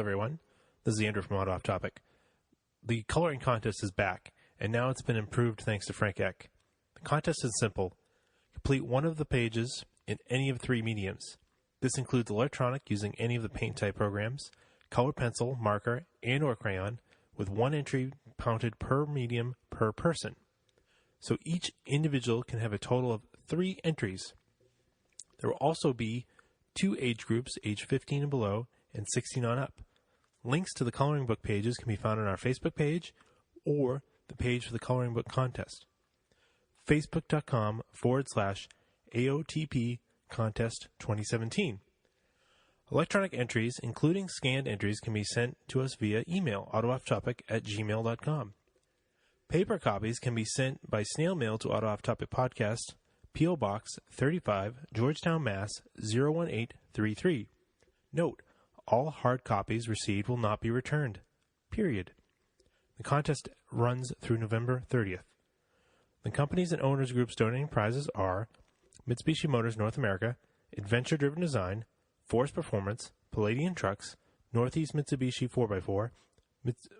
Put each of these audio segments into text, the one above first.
everyone. This is Andrew from Auto Off Topic. The coloring contest is back, and now it's been improved thanks to Frank Eck. The contest is simple. Complete one of the pages in any of three mediums. This includes electronic using any of the paint type programs, color pencil, marker, and or crayon, with one entry counted per medium per person. So each individual can have a total of 3 entries. There will also be 2 age groups, age 15 and below, and 16 on up. Links to the coloring book pages can be found on our Facebook page or the page for the coloring book contest. Facebook.com/AOTP Contest 2017. Electronic entries, including scanned entries, can be sent to us via email, autoofftopic@gmail.com. Paper copies can be sent by snail mail to Auto Off Topic Podcast, P.O. Box 35, Georgetown, Mass. 01833. Note, all hard copies received will not be returned. Period. The contest runs through November 30th. The companies and owners groups donating prizes are Mitsubishi Motors North America, Adventure Driven Design, Force Performance, Palladian Trucks, Northeast Mitsubishi 4x4,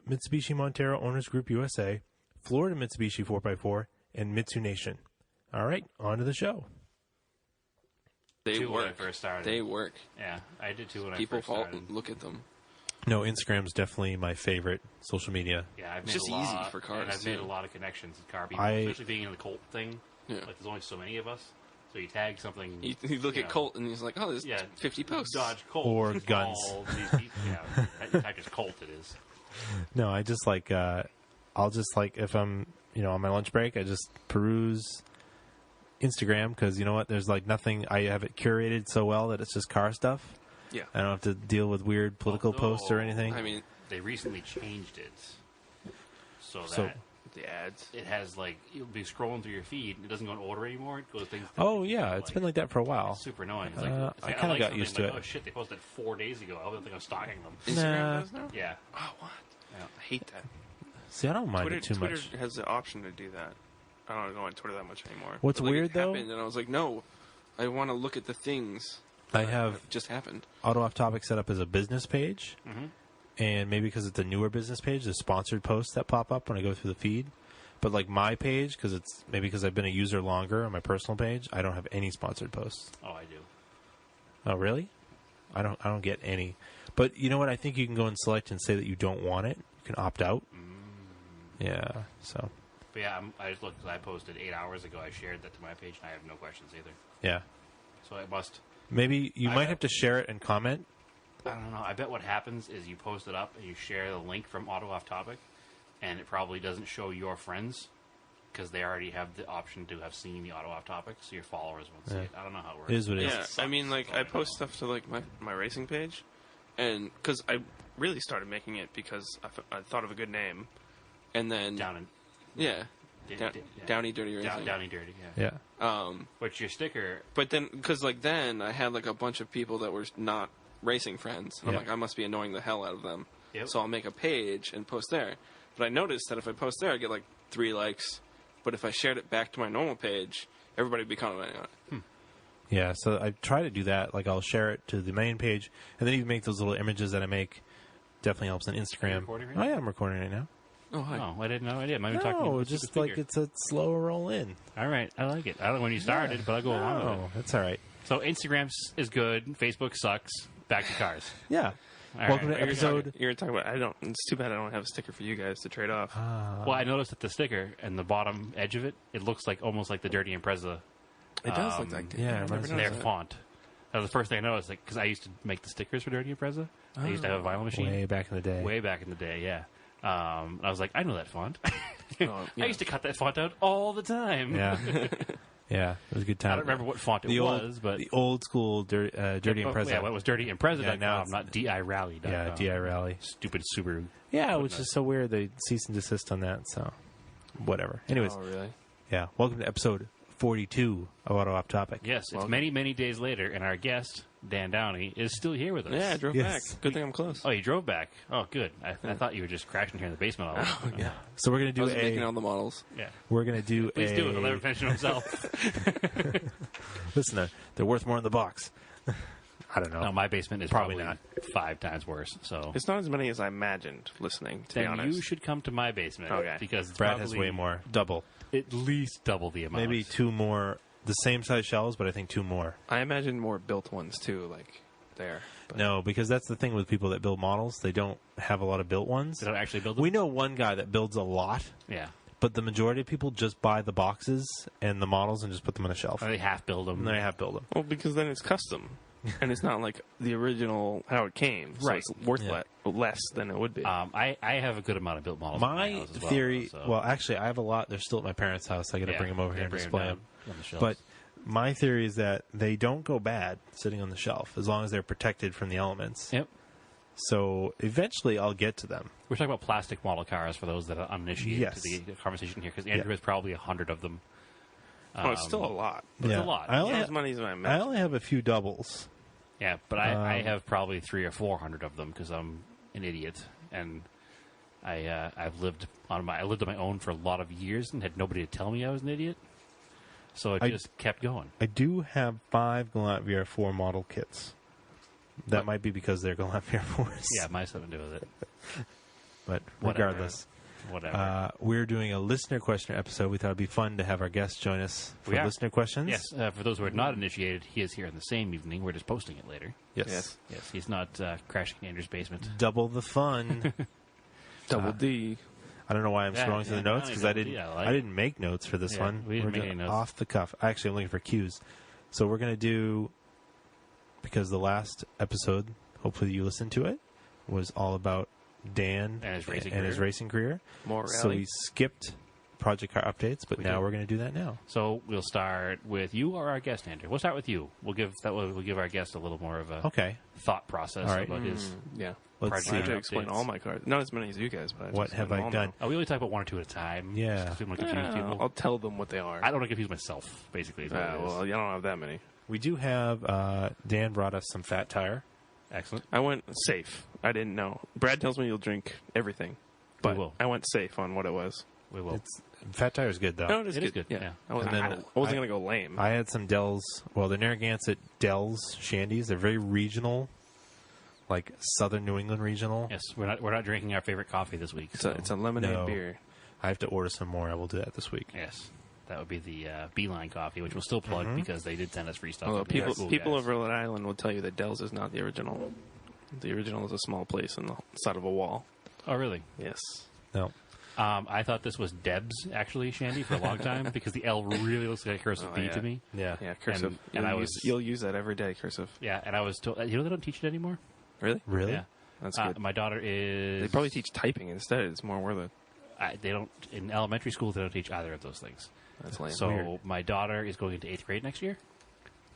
Mitsubishi Montero Owners Group USA, Florida Mitsubishi 4x4, and Mitsu Nation. All right, on to the show. They When I work. first started. They work. Yeah, I did too when People I first started. look at them. No, Instagram's definitely my favorite social media. Yeah, I've It's made just a lot, easy for cars, and I've made too. a lot of connections with car people, I- especially being in the Colt thing. Yeah. Like, there's only so many of us, so you tag something. You look at know, Colt and he's like, oh, there's 50 posts. Dodge Colt Or guns. All these people, yeah, in fact, it's Colt. It is. No, I just like, I'll just like, if I'm, on my lunch break, I just peruse Instagram because, you know what, there's like nothing, I have it curated so well that it's just car stuff. Yeah. I don't have to deal with weird political Although, posts or anything. I mean, They recently changed it, so that So- the ads. it has like you'll be scrolling through your feed. It doesn't go in order anymore. It goes things. Oh, yeah, it's been like that for a while. It's super annoying. It's I like kinda got something, used to like, it. Oh shit! They posted 4 days ago. I don't think I'm stalking them. Instagram Nah. does now? Yeah. Oh, what? Yeah. I hate that. See, I don't mind Twitter, it too Twitter much. has the option to do that. I don't go on Twitter that much anymore. What's But, like, weird, it though, happened, and I was like, no, I want to look at the things I that have just happened. Auto Off Topic set up as a business page, Mm-hmm. and maybe because it's a newer business page, there's sponsored posts that pop up when I go through the feed. But like my page, because it's maybe because I've been a user longer on my personal page, I don't have any sponsored posts. Oh, I do. Oh, really? I don't get any. But you know what? I think you can go and select and say that you don't want it. You can opt out. Yeah. So But yeah, I just looked. 'Cause I posted 8 hours ago. I shared that to my page, and I have no questions either. yeah, So it must. maybe you I- might have to share it and comment. I don't know. I bet what happens is you post it up and you share the link from Auto Off Topic, and it probably doesn't show your friends because they already have the option to have seen the Auto Off Topic, so your followers won't see Yeah. it. I don't know how it works. It is what it is. Yeah, I mean, like, I post stuff to, like, my racing page, and because I really started making it because I thought of a good name, and then... Down in Yeah. yeah. Downey Dirty Racing. Downey Dirty. Yeah. Yeah. But your sticker. But then, because, like, then I had, like, a bunch of people that were not racing friends. And Yeah. I'm like, I must be annoying the hell out of them. Yep. So I'll make a page and post there. But I noticed that if I post there, I get, like, 3 likes. But if I shared it back to my normal page, everybody would be commenting on it. Yeah, so I try to do that. Like, I'll share it to the main page, and then even make those little images that I make. Definitely helps on Instagram. recording right Oh, now? yeah, I'm recording right now. Oh, hi. Oh, I didn't know. I did. I'm even talking No, to the just speaker. like it's a slow roll in. All right, I like it. I don't know when you started, but I'll go along with Oh, it. that's all right. So Instagram is good. Facebook sucks. Back to cars. Yeah. All Welcome right. to episode. You're talking about... It's too bad I don't have a sticker for you guys to trade off. Well, I noticed that the sticker and the bottom edge of it, it looks like almost like the Dirty Impreza. It does look like that. yeah, I it never reminds me noticed Their that. font. That was the first thing I noticed, like, because I used to make the stickers for Dirty Impreza. I used to have a vinyl machine Way back in the day. way back in the day. Yeah. I was like, I know that font. Oh, yeah. I used to cut that font out all the time. Yeah. Yeah, it was a good time. I don't remember what font it was, but the old school Dirty Impreza. Yeah, what was dirtyimpreza.com, Yeah, now it's- not dirally.com. Yeah, DI Rally. Stupid Subaru. Yeah, which is so weird. They cease and desist on that. So, whatever. Anyways, Oh, really? yeah. Welcome to episode 42 of Auto Off Topic. Yes, it's Welcome. many, many days later, and our guest, Dan Downey, is still here with us. Yeah, I drove Yes. back. Good thing I'm close. Oh, you drove back. Oh, good. I thought you were just crashing here in the basement all the time. Yeah. So we're gonna I do was making all a. the models. Yeah. We're gonna do Please a. do it. He'll never finish it himself. Listen, they're worth more in the box. I don't know. No, my basement is Probably probably not. 5 times worse. So It's not as many as I imagined listening, to be then honest. you should come to my basement. Okay. Because it's Brad has probably way more. Double. At least double the amount. Maybe 2 more. The same size shelves, but I think 2 more. I imagine more built ones, too, like there. But No, because that's the thing with people that build models. They don't have a lot of built ones. They don't actually build them? We know one guy that builds a lot, Yeah. but the majority of people just buy the boxes and the models and just put them on a shelf. Or they half build them. And they have build them. Well, because then it's custom. And it's not like the original, how it came. So Right. it's worth Yeah. less than it would be. I have a good amount of built models. in My house as well, theory, so- well, actually, I have a lot. They're still at my parents' house. I got to Yeah, bring them over yeah, here and bring display down them. on the shelves. But my theory is that they don't go bad sitting on the shelf as long as they're protected from the elements. Yep. So eventually, I'll get to them. We're talking about plastic model cars for those that are uninitiated Yes. to the conversation here, because Andrew Yeah. has probably 100 of them. oh, it's still a lot. It's a lot. I Not only, as many as I I imagined. only have a few doubles. Yeah, but I have probably 300 or 400 of them because I'm an idiot, and I've lived on my own for a lot of years and had nobody to tell me I was an idiot. So it I- just kept going. I do have 5 Galant VR4 model kits. That might be because they're Galant VR4s. Yeah, my something to do with it. But Whatever. regardless, Whatever. we're doing a listener question episode. We thought it'd be fun to have our guests join us for We are. listener questions. Yes, for those who are not initiated, he is here in the same evening. We're just posting it later. Yes. Yes. Yes, he's not crashing in Andrew's basement. Double the fun. Double D. I don't know why I'm Yeah, scrolling through the yeah, notes because I didn't. yeah, I like I it. didn't make notes for this Yeah, one. we didn't We're make just any notes. off the cuff. Actually, I'm looking for cues. So we're gonna do, because the last episode, hopefully you listened to it, was all about Dan And his racing his career. racing career. More So rally. we skipped Project Car updates, but We now did. we're going to do that now. So we'll start with you or our guest, Andrew. We'll start with you. We'll give our guest a little more of a Okay. thought process All right. about his. Yeah. Let's Project see. I have to updates. explain all my cards. Not as many as you guys, but I have to What explain have them I all done? now. Oh, we only talk about 1 or 2 at a time. Yeah. Just 'cause we don't want to confuse people. I'll tell them what they are. I don't want to confuse myself, basically. is what it is. Well, you don't have that many. We do have, Dan brought us some Fat Tire. Excellent. I went safe. I didn't know. Brad tells me you'll drink everything, but will. I went safe on what it was. We will. Fat Tire is good, though. No, it is It good. is good, yeah. I wasn't, And then I wasn't I- going to go lame. I had some Dell's, well, the Narragansett Dell's Shandies. They're very regional, like Southern New England regional. Yes, we're not drinking our favorite coffee this week. It's a lemonade No. beer. I have to order some more. I will do that this week. Yes, that would be the Beeline coffee, which we'll still plug Mm-hmm. because they did send us free stuff. Although from the people guys. over Rhode Island will tell you that Dell's is not the original. The original is a small place on the side of a wall. Oh, really? Yes. No. I thought this was Deb's actually Shandy for a long time because the L really looks like a cursive Oh, B yeah. to me. Yeah. Yeah, cursive. And I was- You'll use that every day, cursive. Yeah, and I was told they don't teach it anymore. Really? Really? Yeah, That's good. my daughter is. They probably teach typing instead. It's more worth it. They don't in elementary school. They don't teach either of those things. That's lame. So Weird. my daughter is going into 8th grade next year.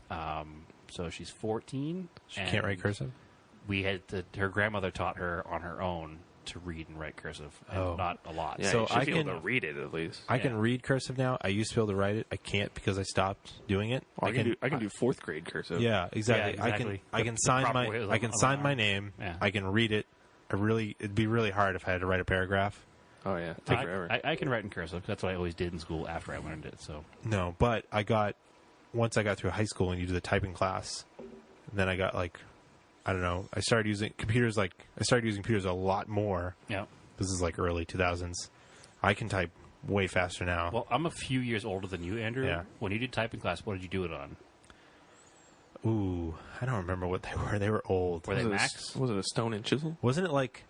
So she's 14. She can't write cursive? We had her grandmother taught her on her own to read and write cursive, and Oh. not a lot. yeah, so you should I be able can- to read it at least. I can read cursive now. I used to be able to write it. I can't because I stopped doing it. I can do 4th grade cursive. Yeah, exactly. Yeah, exactly. I can The sign proper way is I can on the sign my arm. name. Yeah. I can read it. It'd be really hard if I had to write a paragraph. Oh yeah. Take forever. I can write in cursive. That's what I always did in school after I learned it. So No, but once I got through high school and you do the typing class, then I got I don't know. I started using computers a lot more. yeah. This is like early 2000s. I can type way faster now. Well, I'm a few years older than you, Andrew. Yeah. When you did typing class, what did you do it on? Ooh, I don't remember what they were. They were old. Were they was it Macs? Was it a stone and chisel? Wasn't it like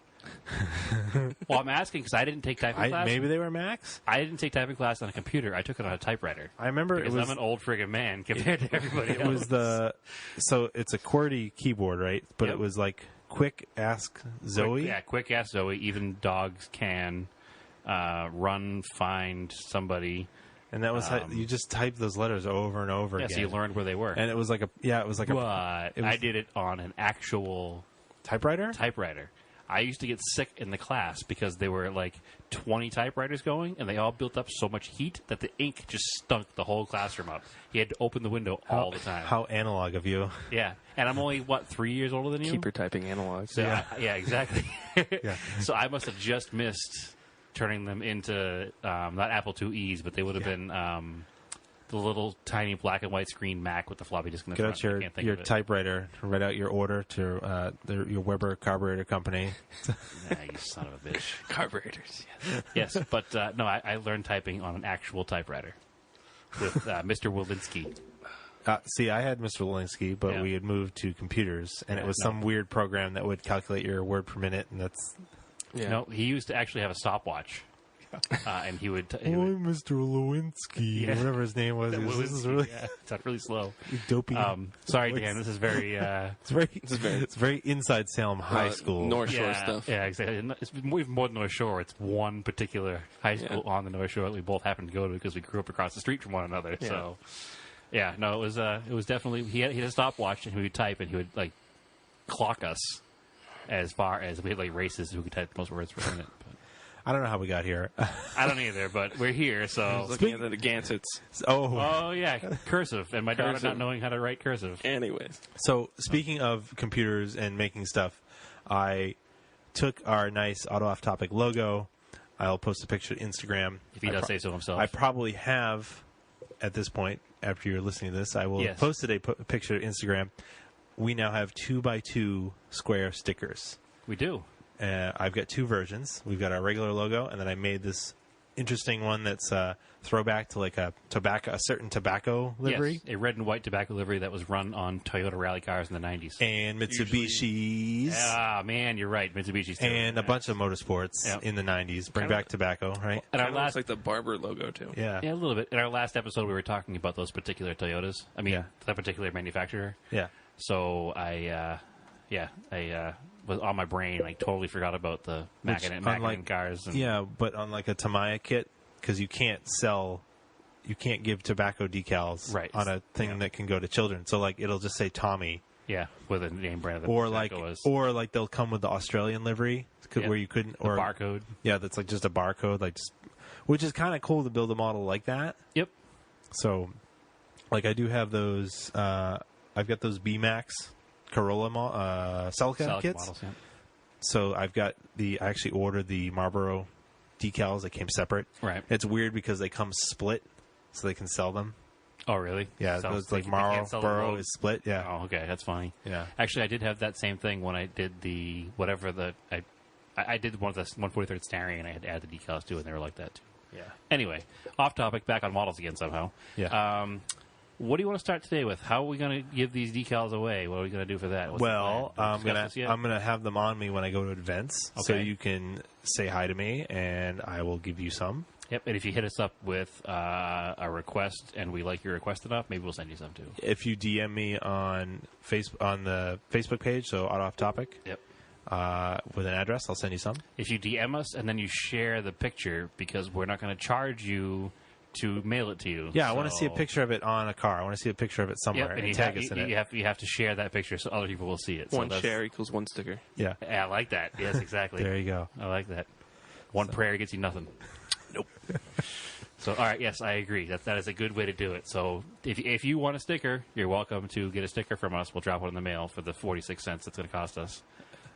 Well, I'm asking because I didn't take typing class. maybe they were Macs? I didn't take typing class on a computer. I took it on a typewriter. I remember Because it was I'm an old friggin' man compared to everybody else. it was so it's a QWERTY keyboard, right? But Yep. it was like quick ask Zoe. Quick ask Zoe. Even dogs can run, find somebody. And that was how you just type those letters over and over Yeah, again. so you learned where they were. And it was like a But it was- I did it on an actual typewriter. typewriter. I used to get sick in the class because there were like 20 typewriters going, and they all built up so much heat that the ink just stunk the whole classroom up. You had to open the window all the time. How analog of you. Yeah, and I'm only 3 years older than you. Keep your typing analog. So yeah, exactly. Yeah. So I must have just missed turning them into not Apple IIe's, but they would have been the little tiny black and white screen Mac with the floppy disk in the Get front. out I can't think your of it. typewriter, write out your order to your Weber Carburetor Company. You son of a bitch. Carburetors. Yes, but no, I learned typing on an actual typewriter with Mr. Walensky. See, I had Mr. Walensky, but Yeah. we had moved to computers, and it was no. some weird program that would calculate your word per minute, and that's... Yeah. No, he used to actually have a stopwatch. And he would... Mr. Lewinsky, Yeah. whatever his name was. This is really It's not really slow. dopey. Sorry, Dan. This is very... it's very inside Salem High School. North Shore stuff. Yeah, exactly. It's even more than North Shore. It's one particular high school on the North Shore that we both happened to go to because we grew up across the street from one another. Yeah. So, yeah, no, it was definitely... He had a stopwatch, and he would type, and he would, like, clock us as far as we had, like, races who could type the most words per minute. But I don't know how we got here. I don't either, but we're here, I so... was looking at the Gansets. Oh, yeah, cursive. And my daughter Cursive. not knowing how to write cursive. Anyways. So, speaking of computers and making stuff, I took our nice Auto Off Topic logo. I'll post a picture to Instagram. If he does say so himself. I probably have, at this point, after you're listening to this, I will Yes. post a picture to Instagram. We now have 2x2 square stickers. We do. I've got two versions. We've got our regular logo, and then I made this interesting one that's throwback to like a certain tobacco livery. Yes, a red and white tobacco livery that was run on Toyota rally cars in the 90s. And Mitsubishi's. Ah, man, you're right. Mitsubishi's too. And a bunch of motorsports Yep. in the 90s. Bring Kinda back tobacco, right? At our Kinda looks last, like the Barber logo, too. Yeah. yeah, a little bit. In our last episode, we were talking about those particular Toyotas. I mean, Yeah. that particular manufacturer. Yeah. So I was on my brain. I totally forgot about the Mackinnon cars. And, Yeah, but on like a Tamiya kit, because you can't give tobacco decals Right. on a thing that can go to children. So like it'll just say Tommy, yeah, with a name brand of the or like tobacco was. they'll come with the Australian livery Yeah. where you couldn't, The or barcode. yeah, that's like just a barcode, which is kind of cool to build a model like that. Yep. So, like I do have those. I've got those B-Max Corolla Celica kits. Models, yeah. So I actually ordered the Marlboro decals. They came separate. Right. It's weird because they come split, so they can sell them. Oh, really? Yeah, So those they like can't sell them Marlboro both? is split. Yeah, Oh, okay, that's funny. yeah. Actually, I did have that same thing when I did the whatever the I did one of the 143rd Starion, and I had to add the decals too, and they were like that too. Yeah. Anyway, off topic, back on models again somehow. Yeah. What do you want to start today with? How are we going to give these decals away? What are we going to do for that? What's the Well, plan? I'm Discuss this yet? gonna have them on me when I go to events, so Okay. you can say hi to me, and I will give you some. Yep, and if you hit us up with a request and we like your request enough, maybe we'll send you some too. If you DM me on the Facebook page, so Auto Off Topic, Yep. with an address, I'll send you some. If you DM us and then you share the picture, because we're not going to charge you to mail it to you. Yeah, I want to see a So- picture of it on a car. I want to see a picture of it somewhere Yep, and you tag have, us in you, it. you have to share that picture so other people will see it. So One that's- share equals one sticker. Yeah, Yeah, I like that. Yes, exactly. there you go. I like that. One prayer gets you nothing. Nope. So, all right, yes, I agree. That is a good way to do it. So, if you want a sticker, you're welcome to get a sticker from us. We'll drop one in the mail for the 46 cents it's going to cost us.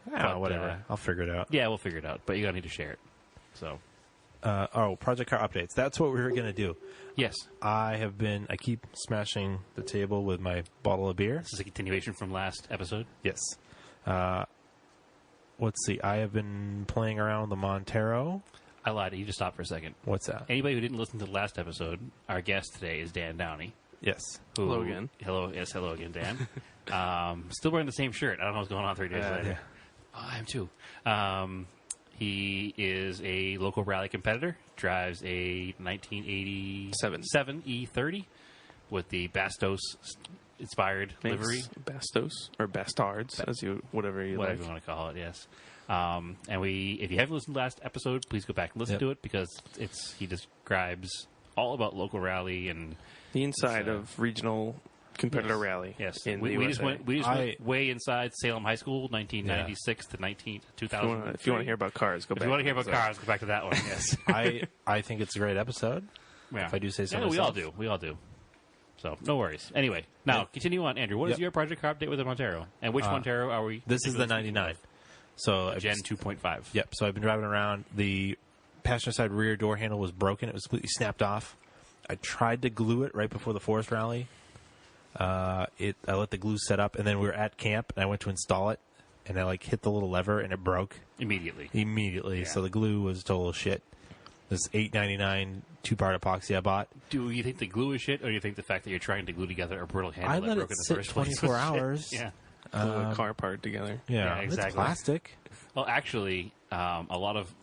But, Whatever. I'll figure it out. Yeah, we'll figure it out. But you're going to need to share it. So, Project Car updates. That's what we were going to do. yes, I keep smashing the table with my bottle of beer. this is a continuation from last episode. Yes. Let's see. I have been playing around with the Montero. I lied. You just stop for a second. What's that? Anybody who didn't listen to the last episode, our guest today is Dan Downey. Yes. Who, Hello again. Hello, yes, hello again, Dan. Still wearing the same shirt. I don't know what's going on 3 days later. Yeah. Oh, I am too. He is a local rally competitor. Drives a 1987 E30 with the Bastos-inspired livery. Bastos or Bastards, whatever you Whatever like. you want to call it, yes. And if you haven't listened to the last episode, please go back and listen Yep. to it because he describes all about local rally and The inside So- of regional competitor Yes. rally. yes. In We the just USA. went way inside Salem High School, 1996 to 2000. If you want to hear about cars, go If back. you want to hear about So- cars, go back to that one. Yes. I think it's a great episode. Yeah. If I do say so Yeah, we all myself. do. We all do. So, no worries. Anyway, now, Yeah. continue on. Andrew, what is Yep. your project car update with the Montero? And which Montero are we? This is the 99. So I've Gen just- 2.5. Yep. So I've been driving around. The passenger side rear door handle was broken. It was completely snapped off. I tried to glue it right before the Forest Rally. I let the glue set up, and then we were at camp, and I went to install it, and I hit the little lever, and it broke Immediately. Yeah. So the glue was total shit. This $8.99 2-part epoxy I bought. Do you think the glue is shit, or do you think the fact that you're trying to glue together a brittle handle I that let broke it in the sit first place 24 was shit? hours. Yeah. Glue a car part together. Yeah, exactly. It's plastic. Well, actually, a lot of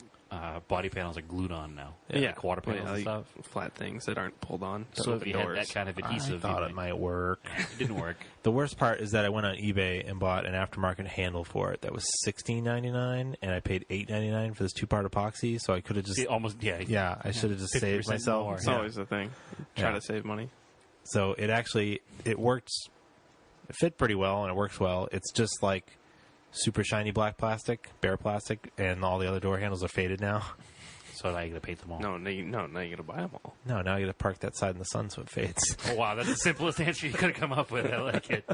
body panels are glued on now. Yeah. Like quarter panels and like stuff. flat things that aren't pulled on. So if open you doors. had that kind of adhesive, I thought you it might work. It didn't work. The worst part is that I went on eBay and bought an aftermarket handle for it that was $16.99, and I paid $8.99 for this 2-part epoxy. So I could have just I should have just saved 50% myself. more. It's always the thing. Try to save money. So it worked. It fit pretty well, and it works well. It's just like super shiny black plastic, bare plastic, and all the other door handles are faded now. So now you got to paint them all. No, now you got to buy them all. No, now you got to park that side in the sun so it fades. Oh, wow, that's the simplest answer you could have come up with. I like it.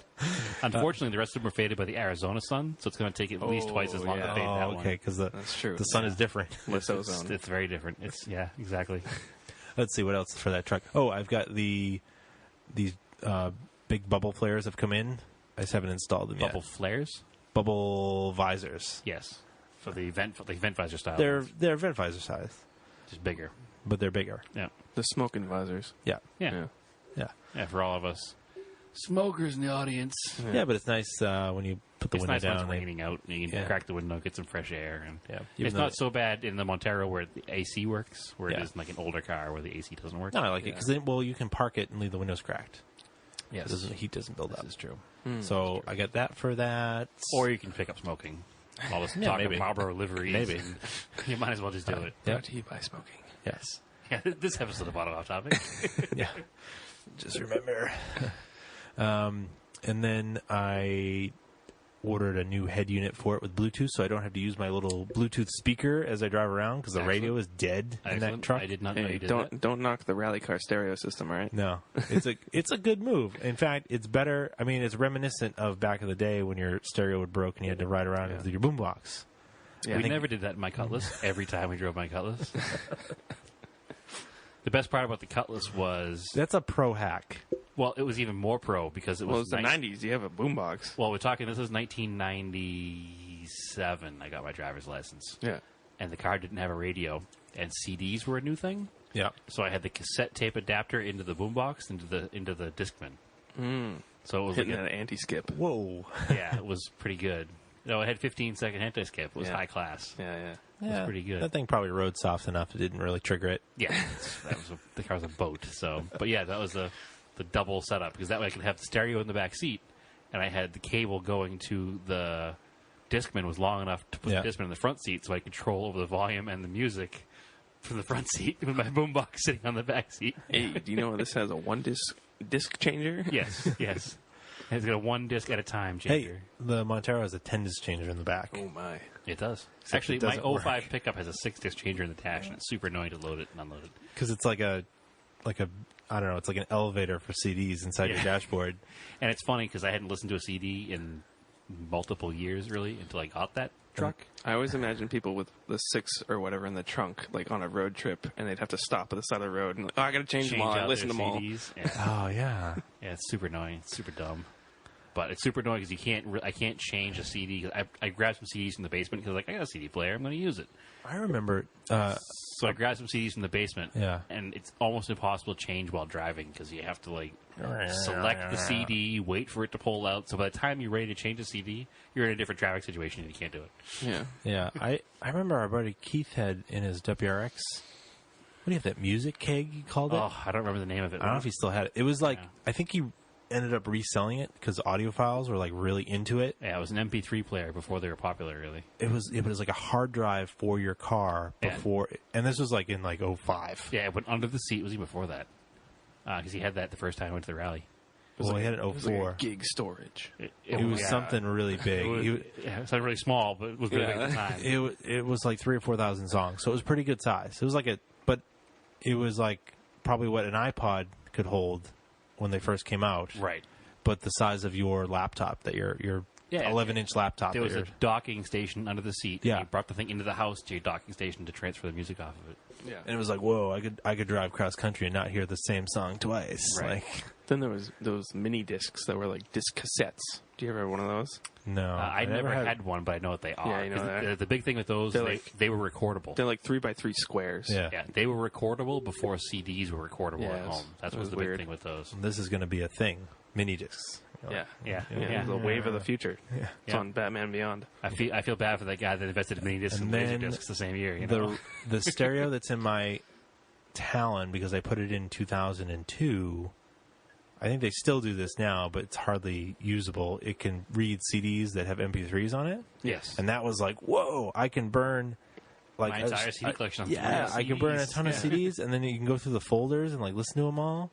Unfortunately, the rest of them are faded by the Arizona sun, so it's going to take at least twice as long to fade that one. Okay, because That's true. the sun is different. Less ozone. It's very different. Exactly. Let's see what else for that truck. Oh, I've got these big bubble flares have come in. I just haven't installed them Bubble yet. flares? Bubble visors. Yes. For the vent visor style. They're vent visor size, just bigger. but they're bigger. Yeah. The smoking visors. Yeah. Yeah. Yeah. Yeah, for all of us smokers in the audience. Yeah, but it's nice when you put the It's window nice when down. it's raining out. And you can crack the window, get some fresh air. And Yeah. it's not so bad in the Montero where the AC works, where it Yeah. is in like an older car where the AC doesn't work. No, I like it because you can park it and leave the windows cracked. Yes. Heat doesn't build up. This is true. So I got that for that. Or you can pick up smoking. All this talk maybe. of Marlboro liveries. Maybe. and you might as well just do it. Yeah. Brought to you by smoking. Yes. Yeah, this episode of Auto Off Topic. Yeah. Just remember. And then I ordered a new head unit for it with Bluetooth, so I don't have to use my little Bluetooth speaker as I drive around because the radio is dead in that Excellent. truck. I did not know Hey, you did that. don't knock the rally car stereo system, all right? No, it's a good move. In fact, it's better. I mean, it's reminiscent of back in the day when your stereo would broke and you had to ride around with your boombox. Yeah. We never did that in my Cutlass. Every time we drove my Cutlass. The best part about the Cutlass was, That's a pro hack. well, it was even more pro because it Well, was it's the 90s. You have a boombox. Well, we're talking, this is 1997. I got my driver's license. Yeah. And the car didn't have a radio. And CDs were a new thing. Yeah. So I had the cassette tape adapter into the boombox, into the Discman. So it was Hitting like an anti-skip. Whoa. yeah, it was pretty good. No, it had 15-second anti-skip. It was high class. Yeah. It was pretty good. That thing probably rode soft enough; it didn't really trigger it. Yeah, the car was a boat. So, but yeah, that was the double setup because that way I could have the stereo in the back seat, and I had the cable going to the Discman was long enough to put the Discman in the front seat, so I could control over the volume and the music from the front seat with my boombox sitting on the back seat. Hey, do you know this has a one disc changer? Yes. And it's got a one disc at a time Hey, changer. the Montero has a 10-disc changer in the back. Oh my! It does. Except Actually, it my doesn't 05 work. pickup has a 6-disc changer in the dash, and it's super annoying to load it and unload it. Because it's like a I don't know, it's like an elevator for CDs inside your dashboard. And it's funny because I hadn't listened to a CD in multiple years, really, until I got that truck. I always imagine people with the 6 or whatever in the trunk, like on a road trip, and they'd have to stop at the side of the road and like, oh, I got to change them all. I out listen their to them all. CDs. Yeah. Oh, yeah. Yeah, it's super annoying. It's super dumb. But it's super annoying because you can't. I can't change a CD. 'Cause I grabbed some CDs from the basement because I got a CD player. I'm going to use it. I remember... So I grabbed some CDs from the basement. Yeah. And it's almost impossible to change while driving because you have to select the CD, wait for it to pull out. So by the time you're ready to change the CD, you're in a different traffic situation and you can't do it. Yeah. Yeah, I remember our buddy Keith had in his WRX... What do you have, that music keg you called it? Oh, I don't remember the name of it. I don't know if he still had it. It was like... I think he ended up reselling it because audiophiles were like really into it. Yeah, it was an MP3 player before they were popular, really. It was like a hard drive for your car before... And this was like in like 05. Yeah, it went under the seat. It was even before that. Because he had that the first time I went to the rally. Well, he had an It was like 04. a gig storage. It was something really big. It sounded really small, but it was really big at the time. It was like 3,000 or 4,000 songs, so it was pretty good size. It was like but it was like probably what an iPod could hold when they first came out, Right. but the size of your laptop that you're Yeah, 11-inch laptop. There was here. a docking station under the seat. Yeah. And you brought the thing into the house to your docking station to transfer the music off of it. Yeah. And it was like, whoa, I could drive cross country and not hear the same song twice. Right. Like, Then there was those mini discs that were like disc cassettes. Do you ever have one of those? no, I never had one, but I know what they are. Yeah, you know 'Cause that. the big thing with those, they were recordable. They're like 3x3 squares. Yeah. Yeah, they were recordable before CDs were recordable Yeah, at it was- home. That it was was the weird. big thing with those. This is going to be a thing. Mini discs. Yeah. Yeah. The wave of the future. Yeah. It's Yeah. on Batman Beyond. I feel bad for that guy that invested in mini discs And and laser then discs the same year. You know? The stereo that's in my Talon, because I put it in 2002. I think they still do this now, but it's hardly usable. It can read CDs that have MP3s on it, Yes. and that was like, whoa! I can burn like My entire CD collection on Yeah, 3 I can burn a CDs. ton of CDs, and then you can go through the folders and like listen to them all.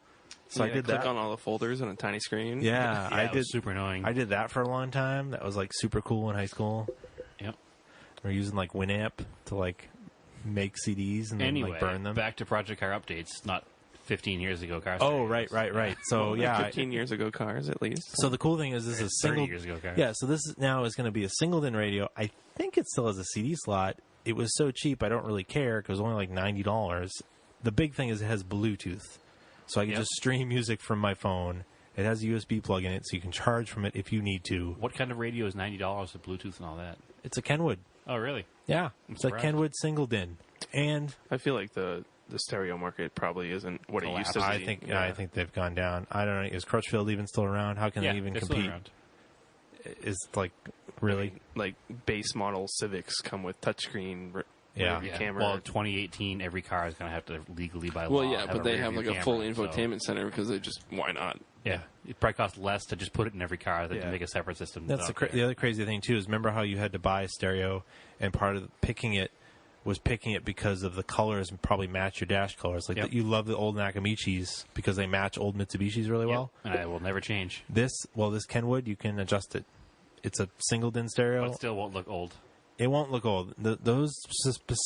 So I did click that. on all the folders on a tiny screen. Yeah, Yeah, I it did. was super annoying. I did that for a long time. That was like super cool in high school. Yep. We're using like Winamp to like make CDs and then Anyway, like burn them. back to Project Car updates. Not 15 years ago, car Oh, stereos. right. So yeah. 15 years ago cars at least. So the cool thing is this is a 30 single. years ago, car. Yeah. So this is now is going to be a singled-in radio. I think it still has a CD slot. It was so cheap, I don't really care because it was only like $90. The big thing is it has Bluetooth, so I can Yep. just stream music from my phone. It has a USB plug in it, so you can charge from it if you need to. What kind of radio is $90 with Bluetooth and all that? It's a Kenwood. Oh, really? Yeah, it's a surprised. Kenwood singled-in, and I feel like the stereo market probably isn't what it used to be. I think they've gone down. I don't know. Is Crutchfield even still around? How can Yeah, they even they're still compete? around. Is like really? Like base model Civics come with touchscreen Yeah. rear Yeah. camera. Well, 2018, every car is going to have to legally by Well, law. yeah, but a they rear have view like a full camera, so- infotainment center because they just why not? Yeah, it probably costs less to just put it in every car than Yeah. to make a separate system. That's the other crazy thing too. Is remember how you had to buy a stereo, and part of picking it was picking it because of the colors and probably match your dash colors. Like Yep. you love the old Nakamichis because they match old Mitsubishis really well. and I will never change. This Kenwood, you can adjust it. It's a singled-in stereo. But it still won't look old. It won't look old. Those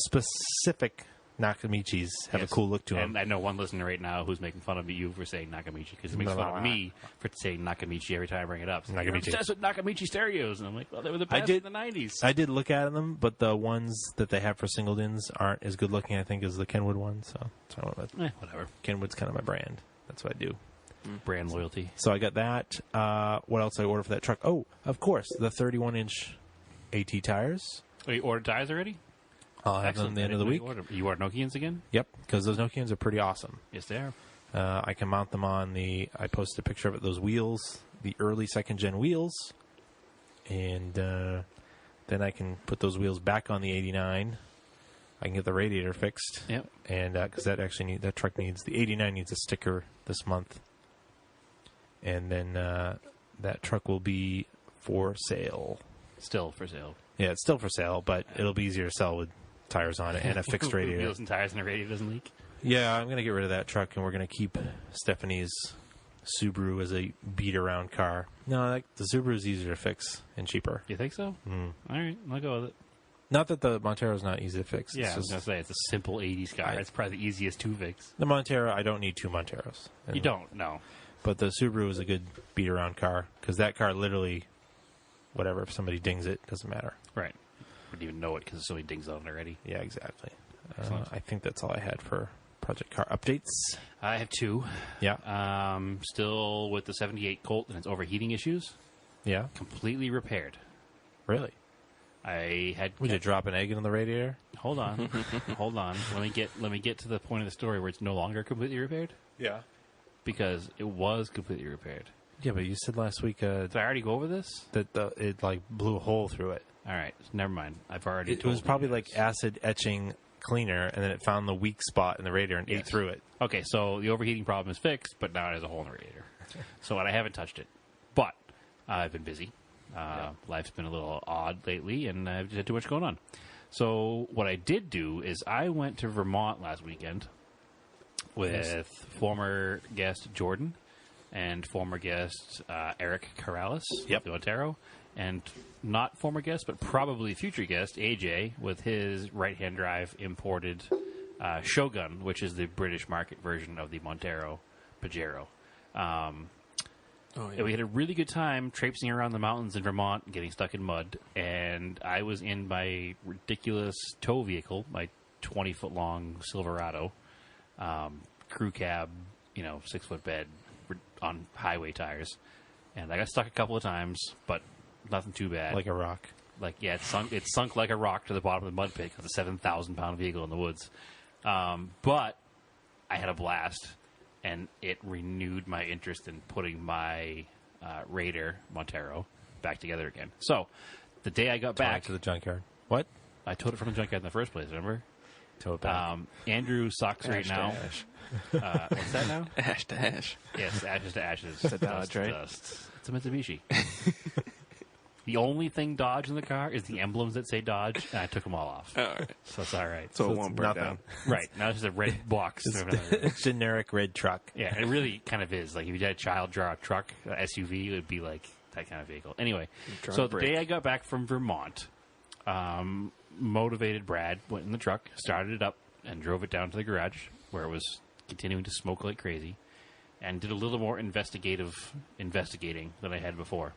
specific Nakamichis have Yes. a cool look to them. And I know one listener right now who's making fun of you for saying Nakamichi because he makes fun of me for saying Nakamichi every time I bring it up. So Nakamichi. I'm obsessed with Nakamichi stereos, and I'm like, well, they were the best did- in the 90s. I did look at them, but the ones that they have for singled-ins aren't as good looking, I think, as the Kenwood ones. So I went with Whatever. Kenwood's kind of my brand. That's what I do. Brand loyalty. So I got that. What else did I order for that truck? Oh, of course, the 31-inch AT tires. Oh, you ordered tires already? I'll have them at the end of the week. You ordered Nokians again? Yep, because those Nokians are pretty awesome. Yes, they are. I can mount them on I posted a picture of it, those wheels, the early second-gen wheels. And then I can put those wheels back on the 89. I can get the radiator fixed. Yep. And because that truck needs, the 89 needs a sticker this month. And then that truck will be for sale. Still for sale. Yeah, it's still for sale, but it'll be easier to sell with tires on it and a fixed radiator. Wheels and tires and the radiator doesn't leak. Yeah, I'm going to get rid of that truck, and we're going to keep Stephanie's Subaru as a beat-around car. No, the Subaru is easier to fix and cheaper. You think so? Mm. All right, I'll go with it. Not that the Montero's not easy to fix. Yeah, It's I was just, going to say, it's a simple 80s car. It's probably the easiest to fix. the Montero, I don't need two Monteros. You don't, no. But the Subaru is a good beat-around car, because that car literally, whatever, if somebody dings it, doesn't matter. Right. Wouldn't even know it because there's so many dings on it already. Yeah, exactly. Excellent. I think that's all I had for Project Car updates. I have two. Yeah, Still with the 78 Colt and its overheating issues. yeah, Completely repaired. really. I had. Would you drop an egg into the radiator? Hold on, hold on. Let me get to the point of the story where it's no longer completely repaired Yeah. because it was completely repaired. Yeah, but you said last week Did I already go over this? that it like blew a hole through it. All right, never mind. I've already. It told was you probably guys. like acid etching cleaner, and then it found the weak spot in the radiator and ate Yes. through it. Okay, so the overheating problem is fixed, but now it has a hole in the radiator. So I haven't touched it, but I've been busy. Life's been a little odd lately, and I've just had too much going on. So what I did do is I went to Vermont last weekend with former guest Jordan and former guest Eric Corrales Yep. of the Montero, and not former guest, but probably future guest AJ with his right-hand drive imported Shogun, which is the British market version of the Montero Pajero. Oh, And we had a really good time traipsing around the mountains in Vermont and getting stuck in mud. And I was in my ridiculous tow vehicle, my 20-foot-long Silverado, crew cab, 6-foot bed on highway tires. And I got stuck a couple of times, but nothing too bad. Like a rock. It sunk like a rock to the bottom of the mud pit because it's a 7,000-pound vehicle in the woods. But I had a blast, and it renewed my interest in putting my Raider Montero back together again. So, the day I got back to the junkyard. What? I towed it from the junkyard in the first place, remember? Tow it back. Andrew sucks right now. What's that now? Ash to ash. Yes, ashes to ashes. It's a Dodge, Dust, right? dust. It's a Mitsubishi. The only thing Dodge in the car is the emblems that say Dodge, and I took them all off. All right. So it's all right. So it it's won't burn nothing. down. Right. Now it's just a red box. It's generic red truck. Yeah, it really kind of is. Like, if you had a child draw a truck, SUV, it would be like that kind of vehicle. Anyway, Draw so a the brake. day I got back from Vermont, motivated Brad went in the truck, started it up, and drove it down to the garage where it was continuing to smoke like crazy, and did a little more investigating than I had before.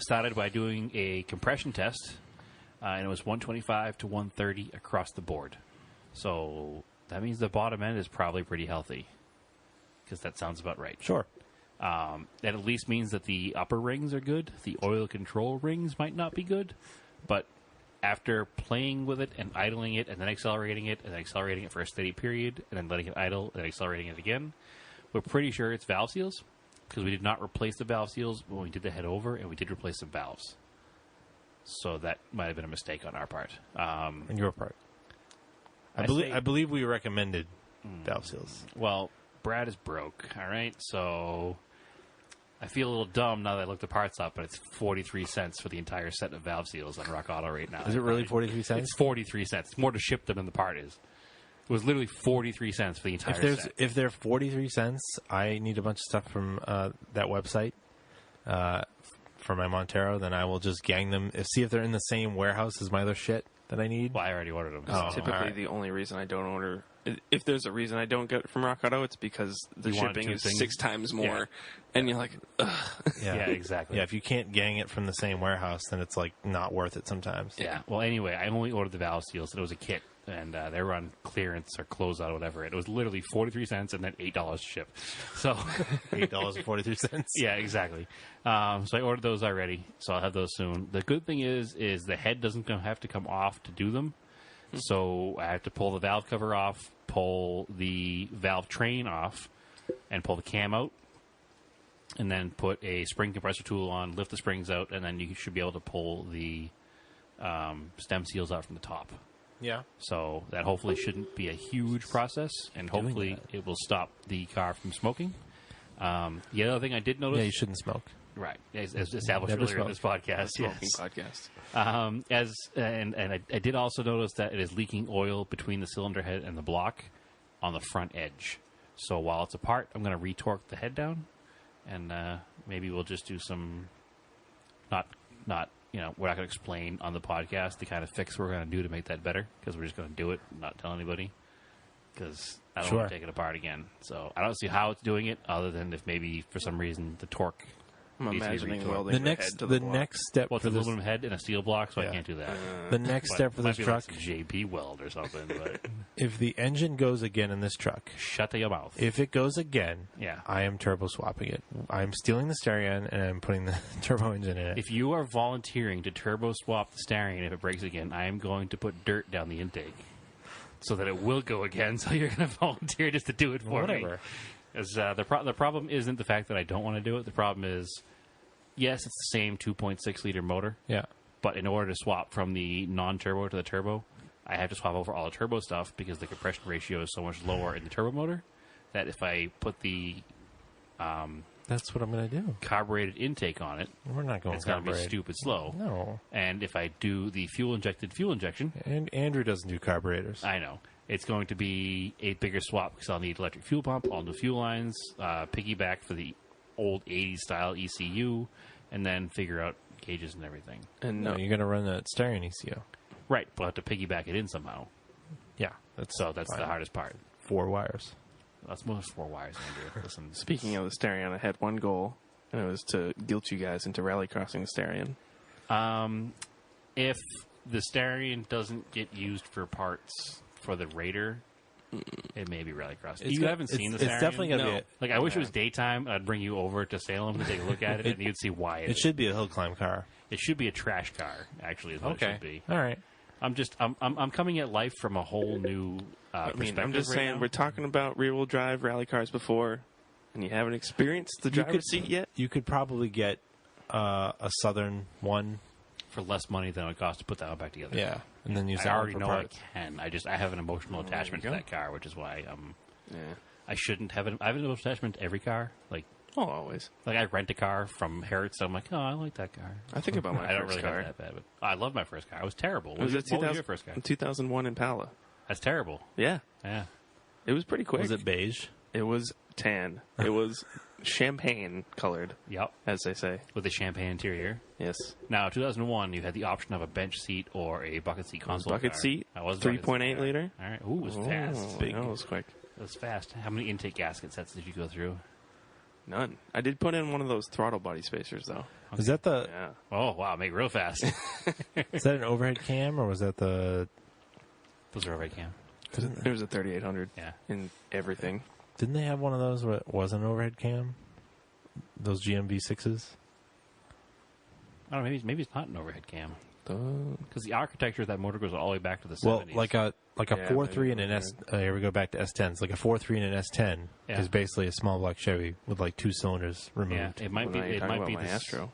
Started by doing a compression test, and it was 125 to 130 across the board. So that means the bottom end is probably pretty healthy, because that sounds about right. Sure. That at least means that the upper rings are good. The oil control rings might not be good, but after playing with it and idling it and then accelerating it and then accelerating it for a steady period and then letting it idle and accelerating it again, we're pretty sure it's valve seals, because we did not replace the valve seals when we did the head over, and we did replace some valves. So that might have been a mistake on our part. On your part. I say- believe we recommended valve seals. Well, Brad is broke, all right? So I feel a little dumb now that I looked the parts up, but it's 43 cents for the entire set of valve seals on Rock Auto right now. Is it really 43 cents? It's 43 cents. It's more to ship them than the part is. It was literally 43 cents for the entire set. If they're 43 cents, I need a bunch of stuff from that website for my Montero. Then I will just gang them. See if they're in the same warehouse as my other shit that I need. Well, I already ordered them. Oh. Typically, alright. the only reason I don't order, if there's a reason I don't get it from Rock Auto, it's because the You wanted shipping two is things? 6 times more, Yeah. and you're like, ugh. Yeah, exactly. Yeah, if you can't gang it from the same warehouse, then it's like not worth it sometimes. Yeah. Well, anyway, I only ordered the valve seals, and it was a kit, and they were on clearance or closeout or whatever. It was literally 43 cents and then $8 to ship. So, $8.43. yeah, exactly. So I ordered those already, so I'll have those soon. The good thing is the head doesn't have to come off to do them. So I have to pull the valve cover off, pull the valve train off, and pull the cam out, and then put a spring compressor tool on, lift the springs out, and then you should be able to pull the stem seals out from the top. Yeah. So that hopefully shouldn't be a huge process, and hopefully it will stop the car from smoking. The other thing I did notice... Yeah, you shouldn't smoke. Right, as established Never earlier in this smoke. podcast. Smoking Yes. podcast. I did also notice that it is leaking oil between the cylinder head and the block on the front edge. So while it's apart, I'm going to retorque the head down, and maybe we'll just do some not we're not going to explain on the podcast the kind of fix we're going to do to make that better, because we're just going to do it and not tell anybody, because I don't want to take it apart again. So I don't see how it's doing it, other than if maybe for some reason the torque. I'm needs to be imagining retorqued. welding The head next to the block. next step Well, it's for an this aluminum head and a steel block, so I Yeah. can't do that. the next But step for might this be truck, like some JP weld or something. But if the engine goes again in this truck, shut your mouth. if it goes again, Yeah. I am turbo swapping it. I'm stealing the Starion and I'm putting the turbo engine in it. If you are volunteering to turbo swap the Starion if it breaks again, I am going to put dirt down the intake so that it will go again. So you're going to volunteer just to do it for me. Whatever. As the problem isn't the fact that I don't want to do it. The problem is, yes, it's the same 2.6 liter motor, Yeah. but in order to swap from the non-turbo to the turbo, I have to swap over all the turbo stuff because the compression ratio is so much lower in the turbo motor that if I put the That's what I'm going to do. carbureted intake on it, We're not going it's going to be carbureted. stupid slow. No. And if I do the fuel injection, And Andrew doesn't do carburetors. I know it's going to be a bigger swap because I'll need electric fuel pump, all new fuel lines, piggyback for the old 80s style ECU, and then figure out gauges and everything. And No, you're going to run the Starion ECU. Right, but I have to piggyback it in somehow. Yeah. That's So that's fine. the hardest part. 4 wires. That's most 4 wires, Andrew. Listen, Speaking of the Starion, I had one goal, and it was to guilt you guys into rallycrossing the Starion. if the Starion doesn't get used for parts for the Raider, it may be Rallycross. You haven't seen the Starion? It's definitely going to No. be. Like, I wish it was daytime. I'd bring you over to Salem to take a look at it, and you'd see why It should be a hill climb car. It should be a trash car, actually, is what it should be. All right. I'm coming at life from a whole new perspective. I'm just right saying, now. we're talking about rear-wheel drive rally cars before, and you haven't experienced the driver's seat yet? You could probably get a Southern one. For less money than it would cost to put that one back together. Yeah. And then use I that already one for know parts. I can. I have an emotional attachment to go. that car, which is why Yeah. I shouldn't have it. I have an emotional attachment to every car. Like Oh, always. I rent a car from Hertz. I'm like, oh, I like that car. I think about my I don't first really car. have that bad, but I love my first car. It was terrible. It was a what was your first car? 2001 Impala. That's terrible. Yeah. Yeah. It was pretty quick. Was it beige? It was tan. It was champagne colored, Yep. as they say. With a champagne interior. Yes. Now, 2001, you had the option of a bench seat or a bucket seat console Bucket car. seat, That was a bucket 3.8 seat car. liter. All right. Ooh, it was fast. Oh, Big. I know, it was quick. It was fast. How many intake gasket sets did you go through? None. I did put in one of those throttle body spacers, though. Is that the? Yeah. Oh, wow. Make it real fast. Is that an overhead cam or was that the? Those are overhead cam. There was a 3800 Yeah. in everything. Didn't they have one of those where it wasn't an overhead cam? Those GMV6s? I don't know. Maybe it's not an overhead cam. The- Because the architecture of that motor goes all the way back to the 70s. Well, like a Yeah, 4.3 and maybe an S. Here we go back to S10s. Like a 4.3 and an S10 Yeah. is basically a small block Chevy with like 2 cylinders yeah, removed. it might Well, be. now you're It talking might about be my this. Astro.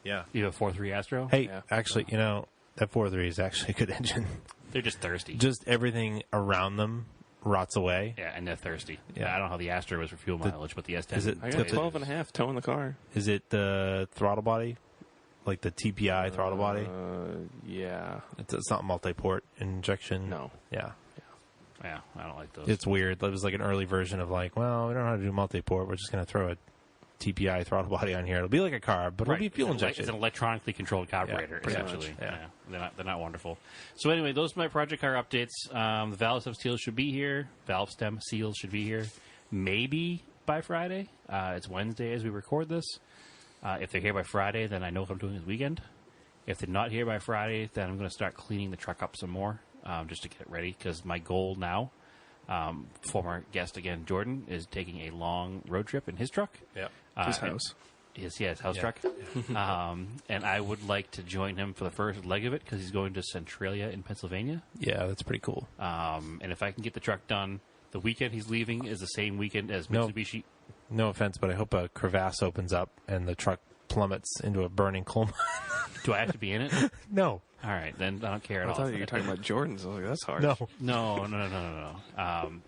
Yeah. You have a 4.3 Astro. Hey, Yeah. actually, that 4.3 is actually a good engine. They're just thirsty. Just everything around them rots away. Yeah, and they're thirsty. Yeah. I don't know how the Astro is for fuel mileage, but the S10 is it I got Tip it. 12 and a half towing the car. Is it the throttle body? Like the TPI throttle body? Yeah. It's not multi-port injection. No. Yeah. Yeah, I don't like those. It's weird. It was like an early version of like, well, we don't know how to do multi-port. We're just going to throw a TPI throttle body on here. It'll be like a car, but it'll be fuel It's injection. an electronically controlled carburetor, pretty essentially. much, yeah. They're not wonderful. So anyway, those are my project car updates. The valve stem seals should be here. Valve stem seals should be here. Maybe by Friday. It's Wednesday as we record this. If they're here by Friday, then I know what I'm doing this weekend. If they're not here by Friday, then I'm going to start cleaning the truck up some more, just to get it ready. Because my goal now, former guest again, Jordan, is taking a long road trip in his truck. Yep. His house. His house Yeah. truck. And I would like to join him for the first leg of it because he's going to Centralia in Pennsylvania. Yeah, that's pretty cool. And if I can get the truck done, the weekend he's leaving is the same weekend as No. Mitsubishi. No offense, but I hope a crevasse opens up and the truck plummets into a burning coal mine. Do I have to be in it? No. All right, then I don't care at I all. thought you were talking about Jordans. I was like, that's hard. No. No.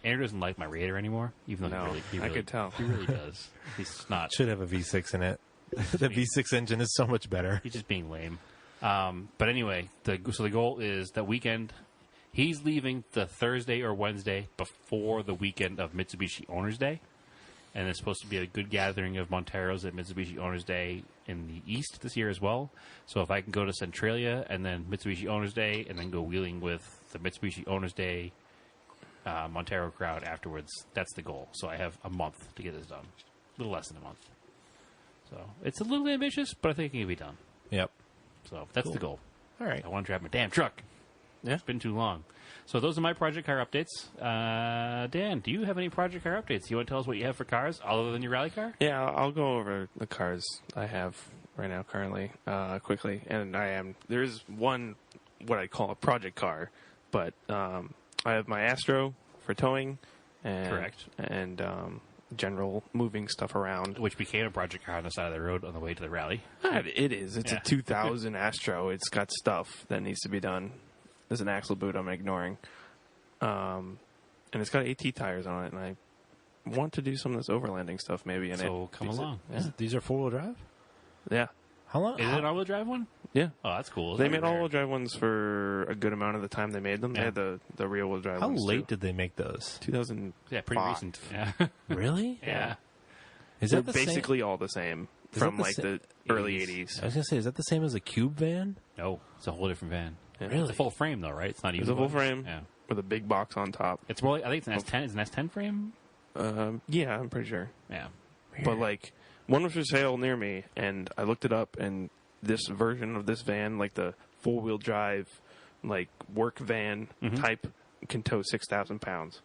Andrew doesn't like my Raider anymore, even though No, he I really, could tell. He really does. He's not. Should have a V6 in it. The V6 engine is so much better. He's just being lame. But anyway, the goal is that weekend. He's leaving the Thursday or Wednesday before the weekend of Mitsubishi Owners Day. And it's supposed to be a good gathering of Monteros at Mitsubishi Owners Day in the East this year as well. So if I can go to Centralia and then Mitsubishi Owners Day and then go wheeling with the Mitsubishi Owners Day Montero crowd afterwards, that's the goal. So I have a month to get this done. A little less than a month. So it's a little ambitious, but I think it can be done. Yep. So that's Cool. the goal. All right. I want to drive my damn truck. Yeah. It's been too long. So those are my project car updates. Dan, do you have any project car updates? You want to tell us what you have for cars other than your rally car? Yeah, I'll go over the cars I have right now currently quickly. And there is one, what I call a project car, but I have my Astro for towing. And, Correct. And general moving stuff around. Which became a project car on the side of the road on the way to the rally. It is. It's Yeah. a 2000 Astro. It's got stuff that needs to be done. There's an axle boot I'm ignoring. And it's got AT tires on it, and I want to do some of this overlanding stuff maybe in it. So come along. Yeah. These are four-wheel drive? Yeah. How long? Is it an all-wheel drive one? Yeah. Oh, that's cool. They made all-wheel drive ones for a good amount of the time they made them. Yeah. They had the rear-wheel drive How ones late too. did they make those? 2000. Yeah, pretty Five. recent. Yeah. Really? Yeah. Is They're that the same? basically all the same Is that from the like sa- the early 80s. 80s. I was going to say, is that the same as a Cube van? No, it's a whole different van. Yeah. It's a full frame, though, right? It's not even It's a full frame Yeah. with a big box on top. It's more like, I think it's an S10. Is an S10 frame? Yeah, I'm pretty sure. Yeah. But like, one was for sale near me, and I looked it up, and this version of this van, like the 4-wheel drive, like work van type, can tow 6,000 pounds.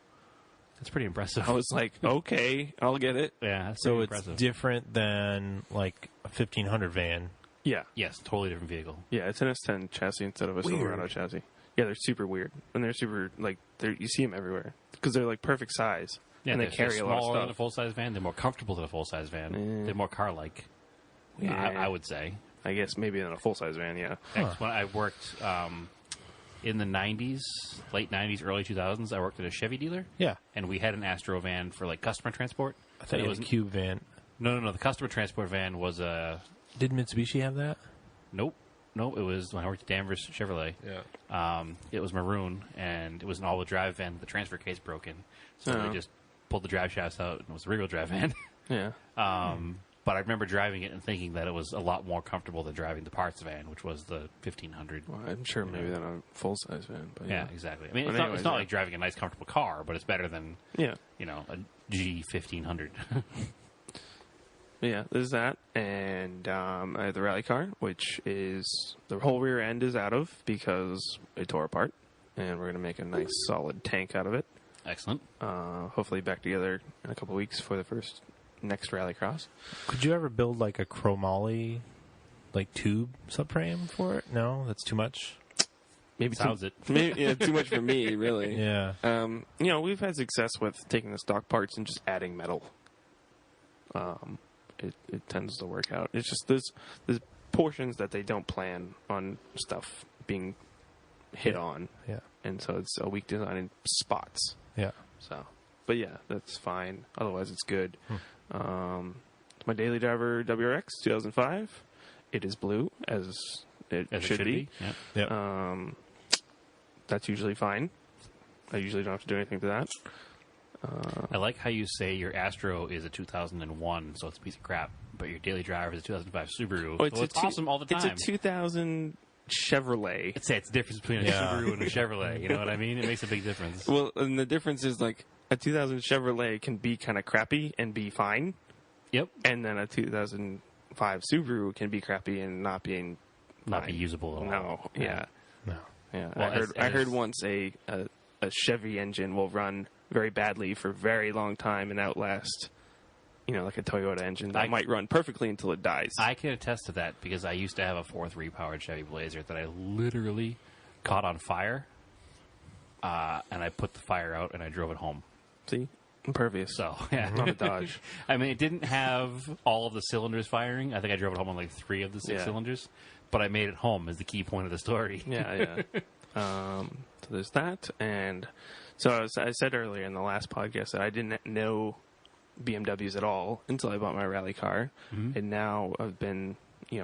That's pretty impressive. I was like, okay, I'll get it. Yeah, that's So pretty it's impressive. different than like a 1500 van. Yeah, Yes, totally different vehicle. yeah, it's an S10 chassis instead of a Silverado chassis. Yeah, they're super weird, and they're super like you see them everywhere because they're like perfect size, Yeah, and they they're carry a lot smaller of than a stuff. full-size van. They're more comfortable than a full-size van. They're more car-like. Yeah. I would say. I guess maybe in a full size van. Yeah, When I worked in the 90s, late 90s, early 2000s, I worked at a Chevy dealer. Yeah. And we had an Astro van for like customer transport. I thought it was a cube van. No. The customer transport van was a... Did Mitsubishi have that? Nope. It was when I worked at Danvers Chevrolet. Yeah. It was maroon, and it was an all-wheel drive van. The transfer case broke in. So Oh. they just pulled the drive shafts out, and it was a rear-wheel drive van. yeah. But I remember driving it and thinking that it was a lot more comfortable than driving the parts van, which was the 1500. Well, I'm sure maybe than a full size van. But Yeah, exactly. I mean, But it's not anyways, like driving a nice, comfortable car, but it's better than, yeah, a G1500. yeah. There's that, and I have the rally car, which is the whole rear end is out of because it tore apart, and we're gonna make a nice solid tank out of it. Excellent. Hopefully back together in a couple of weeks for the next rallycross. Could you ever build like a chromoly, like tube subframe for it? No, that's too much. Maybe Sounds it. Maybe, yeah, too much for me, really. Yeah. We've had success with taking the stock parts and just adding metal. It tends to work out. It's just there's portions that they don't plan on stuff being hit on, Yeah. and so it's a weak design in spots. Yeah. So, but yeah, that's fine. Otherwise, it's good. My daily driver WRX 2005. It is blue as it should be. Yep. Yep. That's usually fine. I usually don't have to do anything to that. I like how you say your Astro is a 2001, so it's a piece of crap, but your daily driver is a 2005 Subaru. Oh, it's awesome all the time. It's a 2000 Chevrolet. I'd say it's the difference between a Yeah. Subaru and a Chevrolet. You know what I mean? It makes a big difference. Well, and the difference is like a 2000 Chevrolet can be kind of crappy and be fine, Yep. and then a 2005 Subaru can be crappy and not being Not fine. be usable at all. No, yeah, No. yeah. Well, I heard once a Chevy engine will run very badly for a very long time and outlast, like a Toyota engine that might run perfectly until it dies. I can attest to that because I used to have a 4.3 powered Chevy Blazer that I literally caught on fire, and I put the fire out and I drove it home. See, impervious. So, yeah. Not a Dodge. I mean, it didn't have all of the cylinders firing. I think I drove it home on like 3 of the 6 Yeah. cylinders, but I made it home is the key point of the story. Yeah. So there's that, and so I said earlier in the last podcast that I didn't know BMWs at all until I bought my rally car, and now I've been,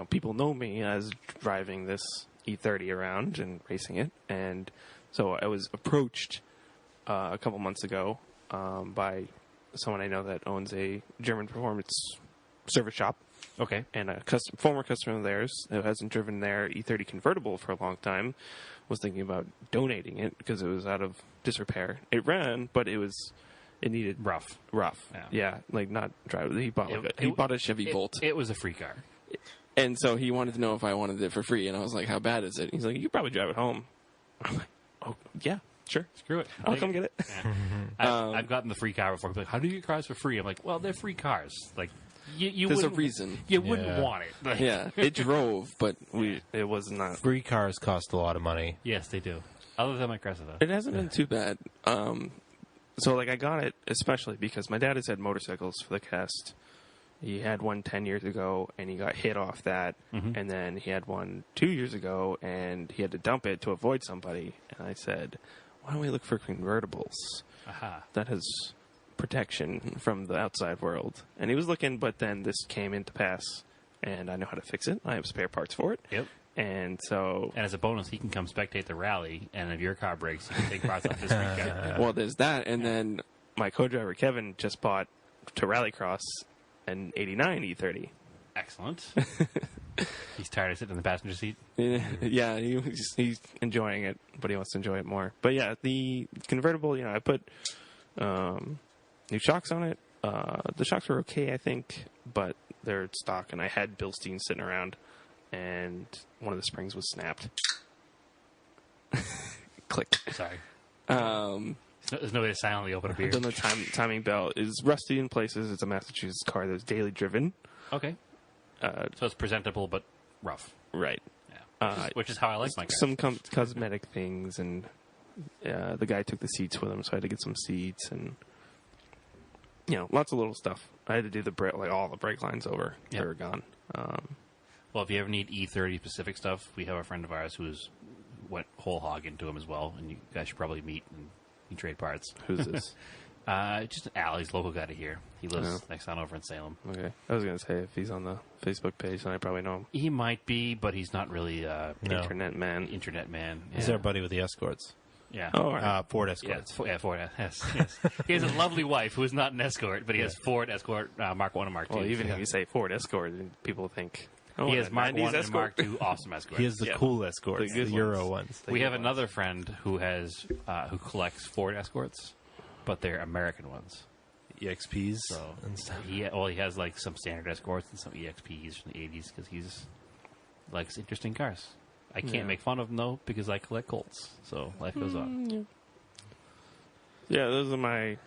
people know me as driving this E30 around and racing it, and so I was approached a couple months ago by someone I know that owns a German performance service shop. Okay. And a former customer of theirs who hasn't driven their E30 convertible for a long time was thinking about donating it because it was out of disrepair. It ran, but it needed Rough. Yeah, like not drive. He bought he bought a Chevy Volt, It was a free car. and so he wanted to know if I wanted it for free. And I was like, "How bad is it?" He's like, "You could probably drive it home." I'm like, "Oh yeah, sure, Screw it. I'll come get it." Yeah. I've gotten the free car before. People are like, how do you get cars for free? I'm like, well, they're free cars. Like, you There's a wouldn't- reason. You wouldn't Yeah. want it. Like, Yeah, it drove, but it was not. Free cars cost a lot of money. Yes, they do. Other than my Cressida. It hasn't been too bad. So I got it especially because my dad has had motorcycles for the cast. He had one 10 years ago, and he got hit off that. And then he had one 2 years ago, and he had to dump it to avoid somebody. And I said, why don't we look for convertibles? Aha. That has protection from the outside world. And he was looking, but then this came into pass, and I know how to fix it. I have spare parts for it. Yep. And so... And as a bonus, he can come spectate the rally, and if your car breaks, he can take parts off his free car. Well, there's that, and then my co-driver Kevin just bought to Rallycross an '89 E30. Excellent. He's tired of sitting in the passenger seat. Yeah, he's enjoying it, but he wants to enjoy it more. But yeah, the convertible, I put new shocks on it. The shocks were okay, I think, but they're stock, and I had Bilstein sitting around, and one of the springs was snapped. Click. Sorry. Um, There's no way to silently open a beer. then the timing belt is rusty in places. It's a Massachusetts car that's daily driven. Okay. So it's presentable but rough. Right. Yeah. Which is how I like my car. Some cosmetic things, and the guy took the seats with him, so I had to get some seats, and lots of little stuff. I had to do all the brake lines over. Yep. They were gone. Well, if you ever need E30 specific stuff, we have a friend of ours who's went whole hog into them as well, and you guys should probably meet and you trade parts. Who's this? Just Allie's local guy to here. He lives next town over in Salem. Okay. I was going to say, if he's on the Facebook page, then I probably know him. He might be, but he's not really Internet man. Internet man. He's our buddy with the Escorts. Yeah. Oh, all right. Ford Escorts. Yeah, Ford. Yes. He has a lovely wife who is not an Escort, but he has Ford Escort Mark 1 and Mark 2. Well, even if you say Ford Escort, people think, he has Mark 1 and Escort. Mark 2 awesome Escorts. He has the cool Escorts, the Euro ones. We have another friend who has who collects Ford Escorts, but they're American ones. EXPs So and stuff. he has like some standard Escorts and some EXPs from the 80s because he's likes interesting cars. I can't make fun of him though because I collect Colts, so life goes on. Yeah, those are my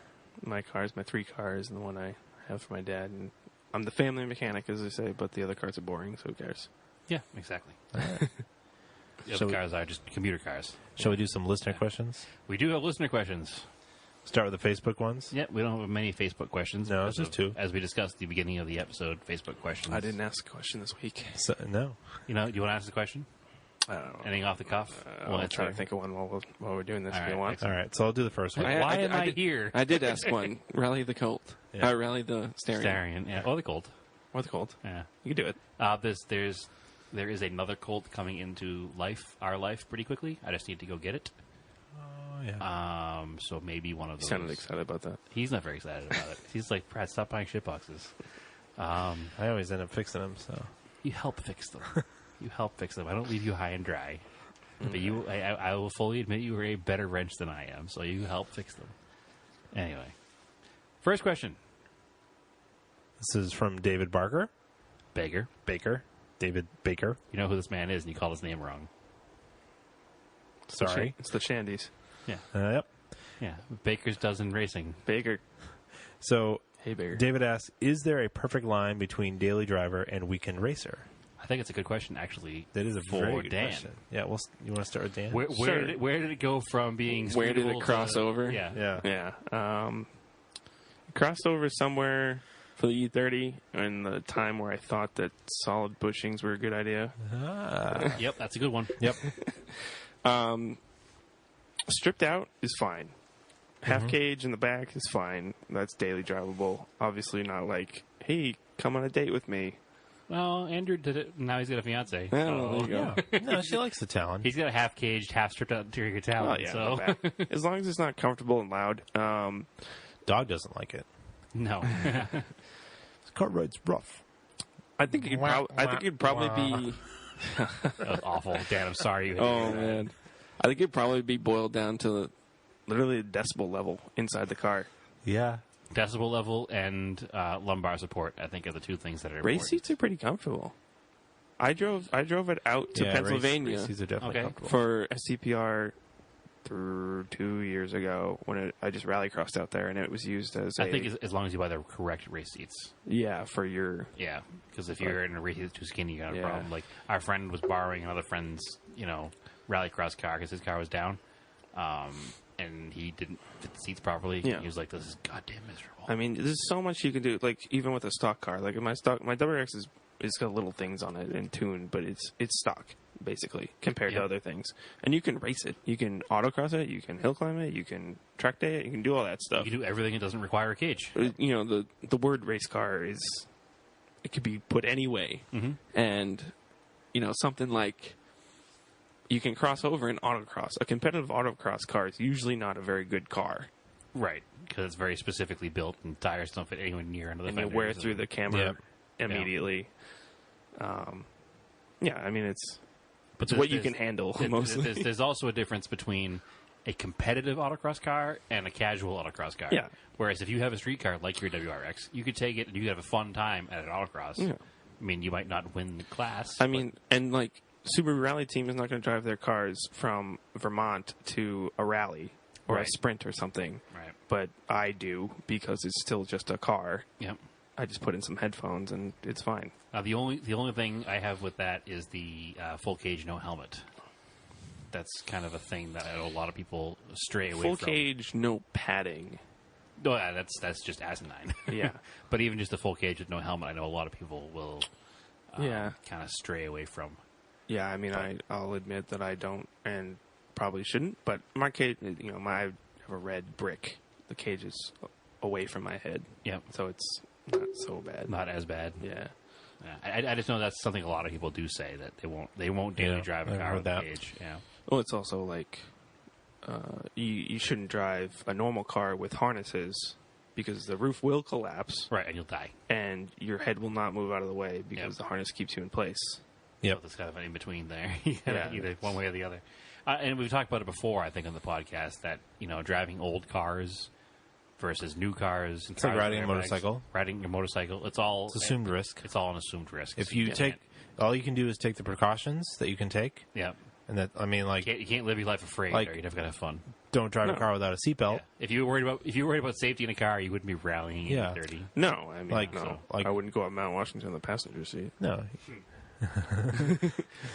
cars, my 3 cars, and the one I have for my dad. And I'm the family mechanic, as they say, but the other cars are boring, so who cares? Yeah, exactly. The So other cars are just commuter cars. Shall we do some listener questions? We do have listener questions. Start with the Facebook ones. Yeah, we don't have many Facebook questions. No, because it's just 2. As we discussed at the beginning of the episode, Facebook questions. I didn't ask a question this week. So, no. You know, do you want to ask the question? I don't know. Anything off the cuff? I'll try to think of one while we're doing this All if right, you want. All right, so I'll do the first one. Why am I here? I did ask one. Rally the Colt. Yeah. Rally the Starion. Starion, yeah. Or the Colt. Or the Colt. Yeah. You can do it. There is another Colt coming into our life pretty quickly. I just need to go get it. Oh, yeah. So maybe one of You those. sounded excited about that. He's not very excited about it. He's like, Brad, stop buying shit boxes. I always end up fixing them, so. You help fix them. You help fix them. I don't leave you high and dry. But I will fully admit you are a better wrench than I am, so you help fix them. Anyway. First question. This is from David Barker. Baker. David Baker. You know who this man is, and you called his name wrong. Sorry. It's the Shandies. Yeah. Yep. Yeah. Baker's Dozen Racing. Baker. So, Hey, Baker. David asks, is there a perfect line between daily driver and weekend racer? I think it's a good question, actually. That is a for very good Dan. question. Yeah, well, you want to start with Dan? Where Sure. did it go from being Where did it speedable cross to- over? Yeah. Yeah. Crossed over somewhere for the E30 in the time where I thought that solid bushings were a good idea. Yep, that's a good one. Yep. Stripped out is fine. Half cage in the back is fine. That's daily drivable. Obviously not like, hey, come on a date with me. Well, Andrew did it. Now he's got a fiance. Oh, there you go. Yeah. No, she likes the Talon. He's got a half caged, half stripped out interior Talon. Oh, yeah, so not bad. As long as it's not comfortable and loud. Dog doesn't like it. no. This car ride's rough. I think it'd probably be. That was awful. Dan, I'm sorry. You had to Oh, hear that. man. I think it'd probably be boiled down to Literally a decibel level inside the car. Yeah. Decibel level and lumbar support, I think, are the two things that are Race important. seats are pretty comfortable. I drove it out to Yeah, Pennsylvania Race seats are definitely Okay. comfortable. for SCPR 2 years ago when I just rallycrossed out there, and it was used as I think as long as you buy the correct race seats. for your Yeah, because if you're in a race that's too skinny, you got a Yeah. problem. Like, our friend was borrowing another friend's, rallycross car because his car was down. And he didn't fit the seats properly. Yeah. He was like, this is goddamn miserable. I mean, there's so much you can do. Like even with a stock car, like my WRX is it's got little things on it and tuned, but it's stock basically compared to Yep. other things. And you can race it, you can autocross it, you can hill climb it, you can track day it, you can do all that You stuff. can do everything. It doesn't require a cage. The word race car it could be put any way, and something like you can cross over in autocross. A competitive autocross car is usually not a very good car, Right, because it's very specifically built, and tires don't fit anywhere near under the and you fenders. wear it through the camera Yeah. immediately. I mean it's But what you can handle mostly. There's also a difference between a competitive autocross car and a casual autocross car. Yeah. Whereas if you have a street car like your WRX, you could take it and you could have a fun time at an autocross. Yeah. I mean, you might not win the class. I mean, and like Subaru Rally Team is not going to drive their cars from Vermont to a rally or a Right. sprint or something. Right. But I do because it's still just a car. Yep. I just put in some headphones and it's fine. The only thing I have with that is the full cage, no helmet. That's kind of a thing that I know a lot of people stray away Full from. cage, no padding. No, yeah, that's just asinine. Yeah. But even just a full cage with no helmet, I know a lot of people will Yeah. kind of stray away from. Yeah, I mean, I'll admit that I don't and probably shouldn't, but my cage, I have a red brick. The cage is away from my head. Yep. So it's not so bad. Not as bad. Yeah. Yeah. I just know that's something a lot of people do say, that they won't daily Yeah, drive a I've car heard with a that. cage. Yeah. Well, it's also like you shouldn't drive a normal car with harnesses because the roof will collapse Right, and you'll die. and your head will not move out of the way because Yep. the harness keeps you in place. Yep. So there's kind of an in-between there. You gotta Yeah. either one way or the other. And we've talked about it before, I think, on the podcast, that, driving old cars versus new cars. It's like riding a motorcycle. Riding a motorcycle. It's all... It's assumed risk. It's all an assumed risk. If you take, all you can do is take the precautions that you can take, Yeah. and that You can't live your life afraid, Like- or you're never going to have fun. don't drive a No. car without a seatbelt. Yeah. If you were worried about safety in a car, you wouldn't be rallying Yeah. in 30. No, I mean, Like- no. like- I wouldn't go up Mount Washington in the passenger seat. No,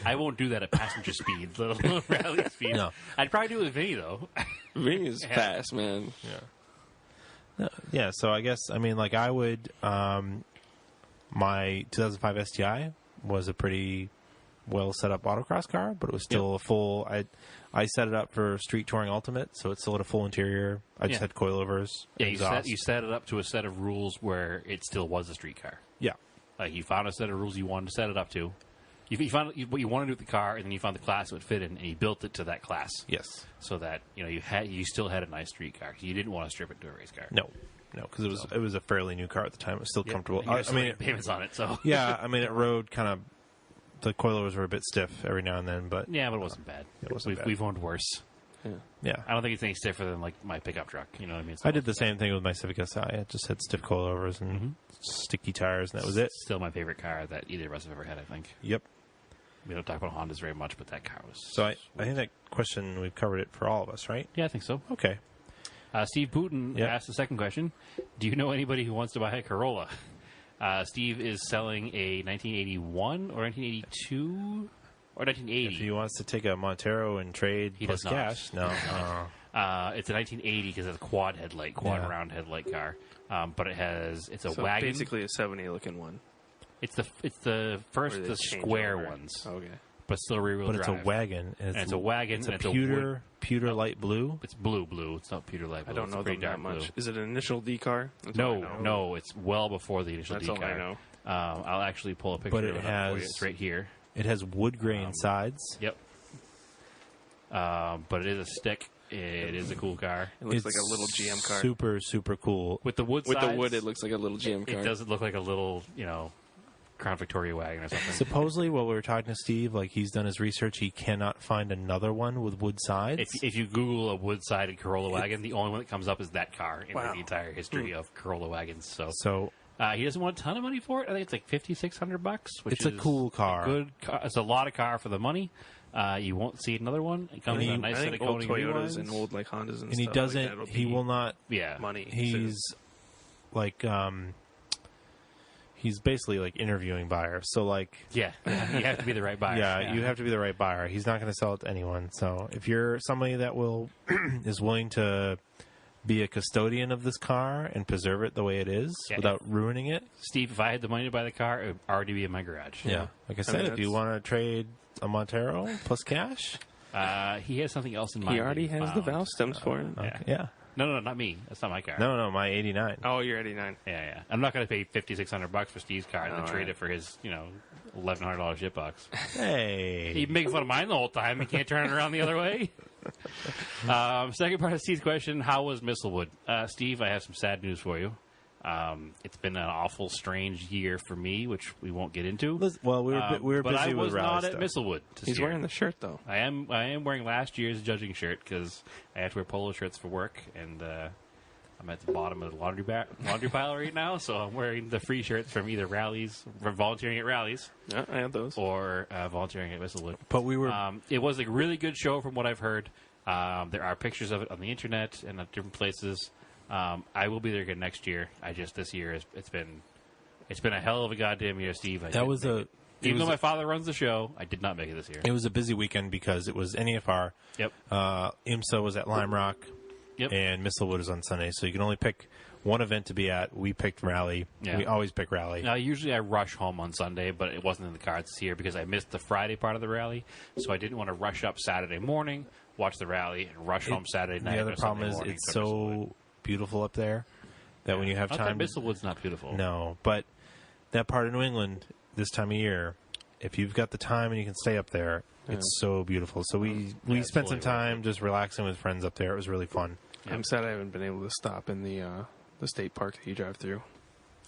I won't do that at passenger speed, let alone rally speed. No. I'd probably do it with Vinny, though. Vinny is Yeah. fast, man. yeah. So I guess I would. My 2005 STI was a pretty well set up autocross car, but it was still a full. I set it up for street touring ultimate, so it still had a full interior. I just Yeah. had coilovers. Yeah, exhaust. you set it up to a set of rules where it still was a street car. Yeah. Like, you found a set of rules you wanted to set it up to. You found what you wanted to do with the car, and then you found the class it would fit in, and you built it to that class. Yes. So that you still had a nice street car. You didn't want to strip it to a race car. No, because it was a fairly new car at the time. It was still comfortable. And you had so many payments on it. So yeah, it rode kind of. The coilovers were a bit stiff every now and then, but yeah, but it wasn't bad. It wasn't bad. We've owned worse. yeah. I don't think it's any stiffer than like my pickup truck. You know what I mean? It's I not did the bad. same thing with my Civic Si. I just had stiff coilovers and sticky tires, and that was it. Still my favorite car that either of us have ever had. I think Yep. we don't talk about Hondas very much, but that car was. So I think that question, we've covered it for all of us, right? Yeah, I think so. Okay. Steve Booten Yep. asked the second question. Do you know anybody who wants to buy a Corolla? Steve is selling a 1981 or 1982 or 1980. If he wants to take a Montero and trade He plus does not. cash, no. It's a 1980 because it's a quad Yeah. round headlight car. But it's a So wagon. basically a 70 looking one. It's the first Or the they change square over. ones, Okay. but still rear wheel But drive. it's a wagon. And it's a wagon. It's and a it's a pewter light blue. It's blue. It's not pewter light blue. I don't It's know a pretty them that dark much. blue. Is it an initial D car? That's all I know. No, it's well before the initial That's D all car. I know. I'll actually pull a picture But of it it up for you. has- It's right here. It has wood grain sides. Yep. But it is a stick. It is a cool car. It looks It's like a little GM car. Super, super cool. With the wood With the sides, wood, it looks like a little GM car. It doesn't look like a little, Crown Victoria wagon or something. Supposedly, while we were talking to Steve, he's done his research, he cannot find another one with wood sides. If you Google a wood-sided Corolla wagon, the only one that comes up is that car in Wow. the entire history of Corolla wagons. So He doesn't want a ton of money for it. I think it's like $5,600, which It's a is cool car. Good car. It's a lot of car for the money. You won't see another one. It comes in a nice I set think of old coating Toyotas and relines. old Hondas and and he stuff doesn't. like that will he be will not. Yeah, money. He's he's basically interviewing buyers. So yeah. You have to be the right buyer. yeah, you have to be the right buyer. He's not going to sell it to anyone. So if you're somebody that is willing to be a custodian of this car and preserve it the way it is Yeah. without ruining it. Steve, if I had the money to buy the car, it would already be in my garage. Yeah. Like I said, if you that's- want to trade a Montero plus cash, He has something else in mind. He already that has the found. valve stems for it. Yeah. yeah. No, not me. That's not my car. No, my 89. Oh, you're 89. Yeah. I'm not going to pay $5,600 for Steve's car and then Oh, trade yeah. it for his, $1,100 shit box. Hey. He's making fun of mine the whole time. He can't turn it around the other way. Second part of Steve's question: how was Mistlewood? Steve, I have some sad news for you. It's been an awful, strange year for me, which we won't get into. Well, we were but busy I was with rally not stuff. at Mistlewood. He's wearing the shirt, though. I am wearing last year's judging shirt because I have to wear polo shirts for work, and I'm at the bottom of the laundry pile right now, so I'm wearing the free shirts from either rallies, from volunteering at rallies, Yeah, I have those. or volunteering at Mistlewood. But we were It was a really good show from what I've heard. There are pictures of it on the internet and at different places. I will be there again next year. This year it's been a hell of a goddamn year, Steve. Even though my father runs the show, I did not make it this year. It was a busy weekend because it was NEFR. Yep. IMSA was at Lime Rock. Yep. And Mistlewood is on Sunday, so you can only pick one event to be at. We picked Rally. Yeah. We always pick Rally. Usually I rush home on Sunday, but it wasn't in the cards this year because I missed the Friday part of the rally, so I didn't want to rush up Saturday morning, watch the rally, and rush home Saturday night. The other or problem Sunday is morning it's to Mistlewood. so beautiful up there that when you have Not time... that Mistlewood's not beautiful. No, but that part of New England this time of year, if you've got the time and you can stay up there, it's so beautiful. So we it's spent some totally worth time just relaxing with friends up there. It was really fun. I'm sad I haven't been able to stop in the state park that you drive through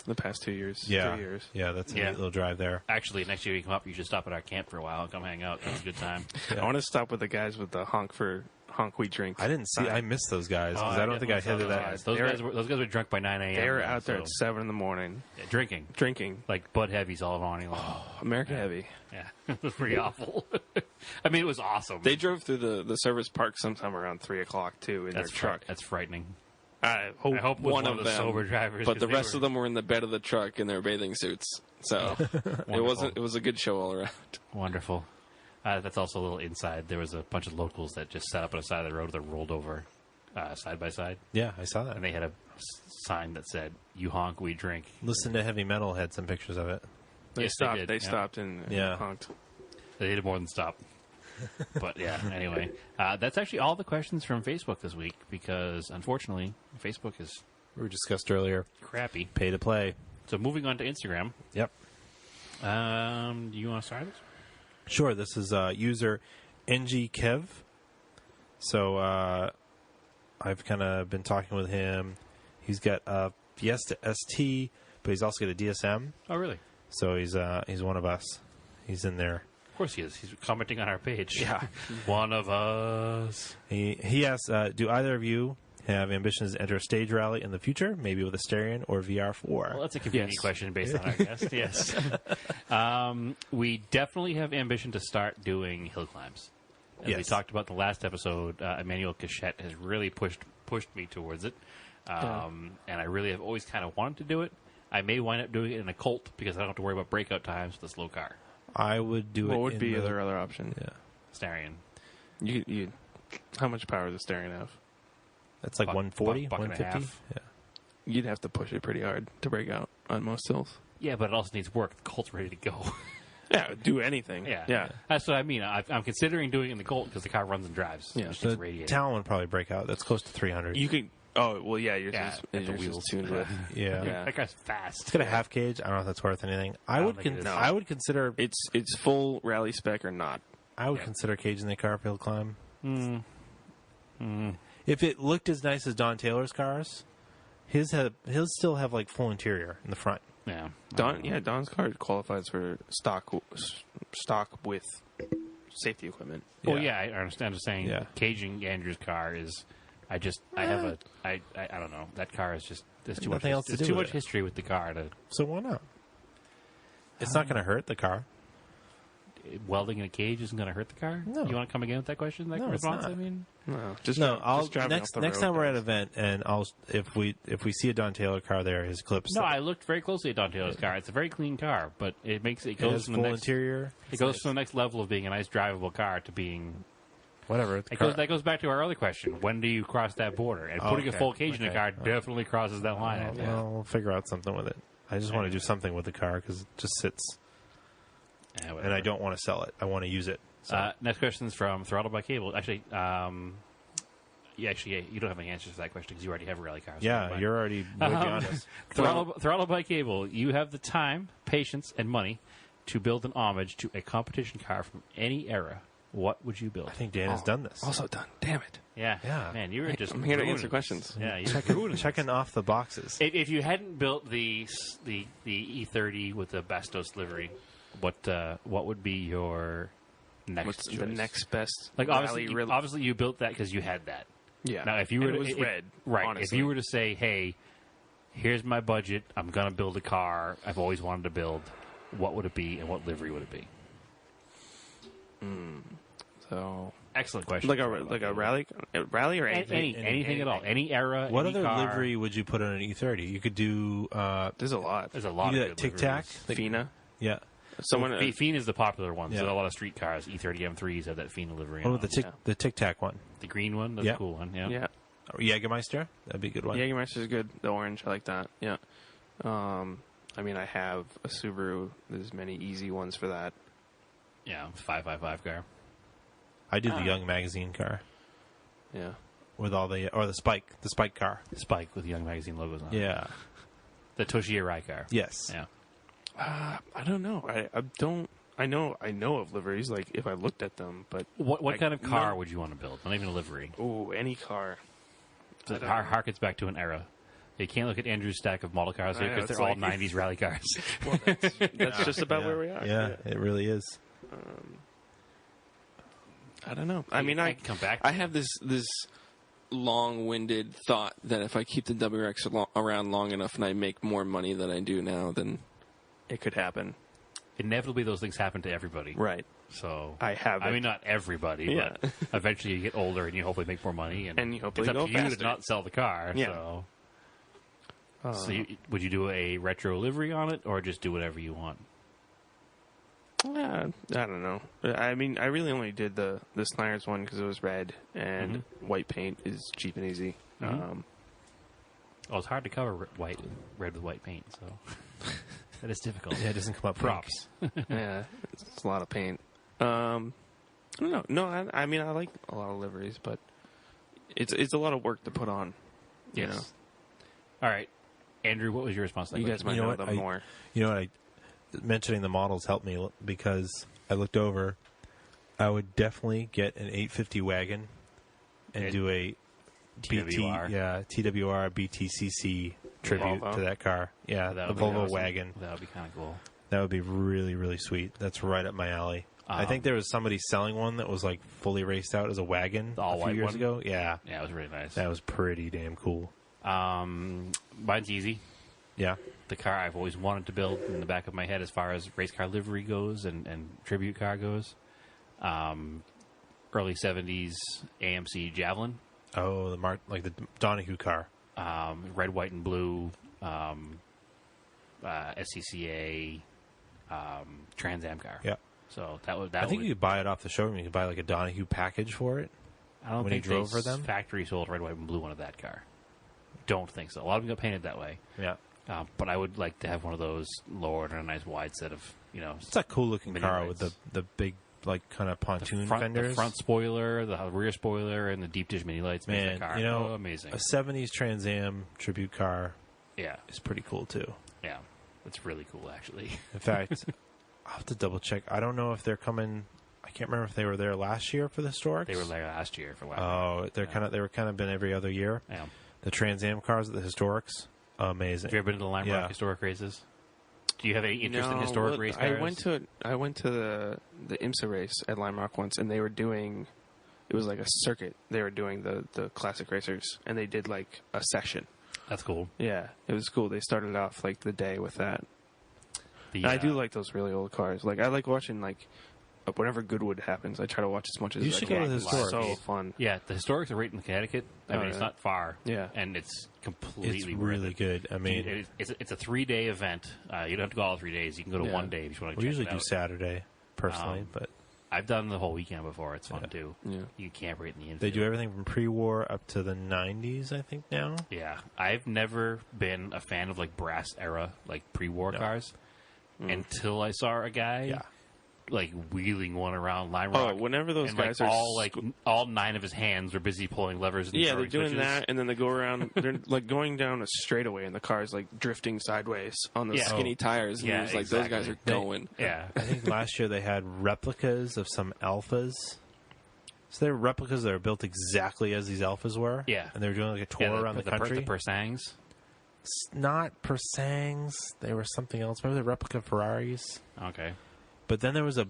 the past 2 years. Yeah, 3 years. yeah, that's a Yeah. neat little drive there. Actually, next year you come up, you should stop at our camp for a while and come hang out. It's a good time. I want to stop with the guys with the honk we drink. I didn't see. I missed those guys because I don't think I hit those that. guys. Those guys were drunk by 9 a.m. They were out there so- at 7 in the morning drinking. Like Bud Heavies all morning long. American Heavy. Yeah, it was pretty awful. I mean, it was awesome. They drove through the service park sometime around 3 o'clock, too, in their truck. That's frightening. I hope it was one of the them, sober drivers. but the 'cause they rest of them were in the bed of the truck in their bathing suits. So it was a good show all around. Wonderful. That's also a little inside. There was a bunch of locals that just sat up on the side of the road that rolled over side by side, Yeah, I saw that. and they had a sign that said, "You honk, we drink." Listen to Heavy Metal had some pictures of it. They Yes, stopped. did, They yeah. stopped and Yeah. honked. They did more than stop. But yeah, anyway, that's actually all the questions from Facebook this week because unfortunately, Facebook is We discussed earlier. crappy. Pay to play. So moving on to Instagram. Yep. Do you want to start this? Sure. This is user ngkev. So I've kind of been talking with him. He's got a Fiesta ST, but he's also got a DSM. Oh, really? So he's one of us. He's in there. Of course he is. He's commenting on our page. Yeah. One of us. He asks, do either of you have ambitions to enter a stage rally in the future, maybe with a Starion or VR4? Well, that's a convenient question based on our guest. Yes. We definitely have ambition to start doing hill climbs. As we Yes. talked about in the last episode, Emmanuel Cachette has really pushed me towards it. And I really have always kind of wanted to do it. I may wind up doing it in a Colt because I don't have to worry about breakout times with a slow car. I would do it. What would in be the, their other option? Yeah. Starion. You, how much power does the steering have? That's like Buck- 140, buck and a 150. half. Yeah. You'd have to push it pretty hard to break out on most hills. Yeah, but it also needs work. The Colt's ready to go. Yeah, do anything. Yeah. That's what I mean. I'm considering doing it in the Colt because the car runs and drives. Yeah. It's The just radiating. Talon would probably break out. That's close to 300. You could. Oh well, yeah. Yours Yeah, is at the yours is wheels. tuned with. yeah. Yeah. That car's fast. It's got a half cage. I don't know if that's worth anything. I don't would think it is. No. I would consider It's full rally spec or not. I would Yeah. consider caging the car for hill climb. If it looked as nice as Don Taylor's cars, his still have like full interior in the front. Yeah. Don's car qualifies for stock with safety equipment. Well, yeah, I understand. I'm just saying, Yeah. caging Andrew's car is. I don't know. That car is just. There's too Nothing much. else to There's do too with much it. history with the car to So why not? It's not going to hurt the car. welding in a cage isn't going to hurt the car. No. You want to come again with that question? That No, it's response? not. I mean, No, just No, drive- I'll just driving next off the next road, time we're at an guys. event, and if we see a Don Taylor car there, his clips. no. I looked very closely at Don Taylor's car. It's a very clean car, but it it goes has from full the next. interior. It goes to the next level of being a nice drivable car to being. Whatever. That goes back to our other question: when do you cross that border? And putting a Okay. full cage in a Okay. car definitely crosses that line. I think. Well, we'll figure out something with it. I just want to do something with the car because it just sits, Yeah, and whatever. I don't want to sell it. I want to use it. So. Next question is from Throttled by Cable. Actually, you don't have any answers to that question because you already have a rally car. so never Yeah, mind. you're already way beyond us. Throttled by Cable. You have the time, patience, and money to build an homage to a competition car from any era. what would you build? I think Dan has done this. Also done. Damn it. Yeah. Yeah. Man, you were just I'm here to ruining answer this. questions. Yeah, you're ruining this. Checking off the boxes. If you hadn't built the E30 with the Bastos livery, what would be your next What's choice? the next best? Like rally obviously you built that because you had that. yeah. Now if you were And to, it was red. right? Honestly. If you were to say, hey, here's my budget, I'm gonna build a car I've always wanted to build, what would it be and what livery would it be? So Excellent question. like a rally or anything. Anything at all, any era. What any other car. livery would you put on an E30? You could do There's a lot. There's a lot you of do that good Tic Tac. liveries. Fina. Yeah. Someone. Fiend is the popular one. Yeah. So a lot of street cars, E30 M3s have that Fiend livery. What on about them. the Tic Tac one? The green one? That's Yeah. a cool one. Yeah. yeah. Jägermeister. That'd be a good one. Jägermeister's good. The orange, I like that. Yeah. I mean, I have a Subaru. There's many easy ones for that. Yeah. 555 car. I did the Young Magazine car Yeah. with all the the Spike car. Spike with Young Magazine logos on it. Yeah. The Toshiya Rai car. Yes. Yeah. I don't know. I don't. I know of liveries. Like if I looked at them, but What like, kind of car no- would you want to build? Not even a livery. Ooh, any car. So I it don't harkens back to an era. You can't look at Andrew's stack of model cars here I know, because it's they're all like- 90s rally cars. Well, that's just about Yeah. where we are. Yeah, it really is. I don't know. I mean, I can come back. I have this long-winded thought that if I keep the WRX around long enough and I make more money than I do now, then it could happen. Inevitably, those things happen to everybody. Right. So I have I it. mean, not everybody, Yeah. but eventually you get older and you hopefully make more money, And you hopefully it's up go to you faster. to not sell the car. Yeah. So, would you do a retro livery on it, or just do whatever you want? I don't know. I mean, I really only did the Snyder's one because it was red and white paint is cheap and easy. Well, it's hard to cover red with white paint, so that is difficult. Yeah, it doesn't come up Props. Yeah, it's a lot of paint. I don't know. No, I mean, I like a lot of liveries, but it's a lot of work to put on. You know, All right, Andrew, what was your response to that you guys question? might You know know what? them more. You know what? Mentioning the models helped me because I looked over. I would definitely get an 850 wagon and And do a TWR. TWR BTCC tribute Volvo? to that car. Yeah, That the would be Volvo awesome. wagon. That would be kind of cool. That would be really, really sweet. That's right up my alley. I think there was somebody selling one that was like fully raced out as a wagon The a few all-white years one? ago. Yeah, Yeah, it was really nice. that was pretty damn cool. Mine's easy. Yeah, The car I've always wanted to build in the back of my head as far as race car livery goes and tribute car goes. Early 70s AMC Javelin. oh, the Downey car. Red, white, and blue. SCCA Trans Am car. Yeah, So that I think you could buy it off the showroom. You could buy like a Donahue package for it. I don't when he think drove they for them? factory sold red, white, and blue one of that car. Don't think so. A lot of them got painted that way. Yeah, But I would like to have one of those lowered and a nice wide set of, it's a cool looking Mini car lights. with the big like kind of pontoon the fenders. front spoiler, the rear spoiler, and the deep dish mini lights. Makes Man, that car you know, amazing. a 70s Trans Am tribute car Yeah, is pretty cool too. yeah, it's really cool actually. In fact, I'll have to double check. I don't know if they're coming. I can't remember if they were there last year for the Historics. They were there last year for a while. Oh, they were kind of been every other year. Yeah. The Trans Am cars at the Historics, amazing. Have you ever been to the Lime Yeah. Rock historic races? Do you have any interest in No, historic well, race cars? I went to the IMSA race at Lime Rock once, and they were doing. It was like a circuit. They were doing the classic racers, and they did like a session. That's cool. Yeah, it was cool. They started off like the day with that. The, I do like those really old cars. Like I like watching like whenever Goodwood happens. I try to watch as much as You I should can. go to the It's Historics. so fun. Yeah, the historics are right in Connecticut. I Oh, mean, it's yeah. not far. Yeah. and it's completely It's worth really it. good. I mean, It's a 3-day event. You don't have to go all 3 days. You can go to Yeah. 1 day if you want to we check usually it do out. Saturday personally, but I've done the whole weekend before. It's fun too. Yeah. You camp right in the infield. they do everything from pre-war up to the 90s, I think now. Yeah, I've never been a fan of like brass era, like pre-war No. cars until I saw a guy Yeah. wheeling one around Lime Oh, Rock. whenever those and, guys like, are all 9 of his hands are busy pulling levers. And yeah, they're throwing doing switches. that, and then they go around. They're like going down a straightaway, and the car's like drifting sideways on the Yeah. skinny tires. And Yeah, it's like those guys are exactly. going. Yeah. I think last year they had replicas of some alphas. So they were replicas that were built exactly as these alphas were. Yeah. And they were doing like a tour around the country. The Persangs. It's not Persangs. They were something else. Maybe the replica Ferraris. Okay. But then there was a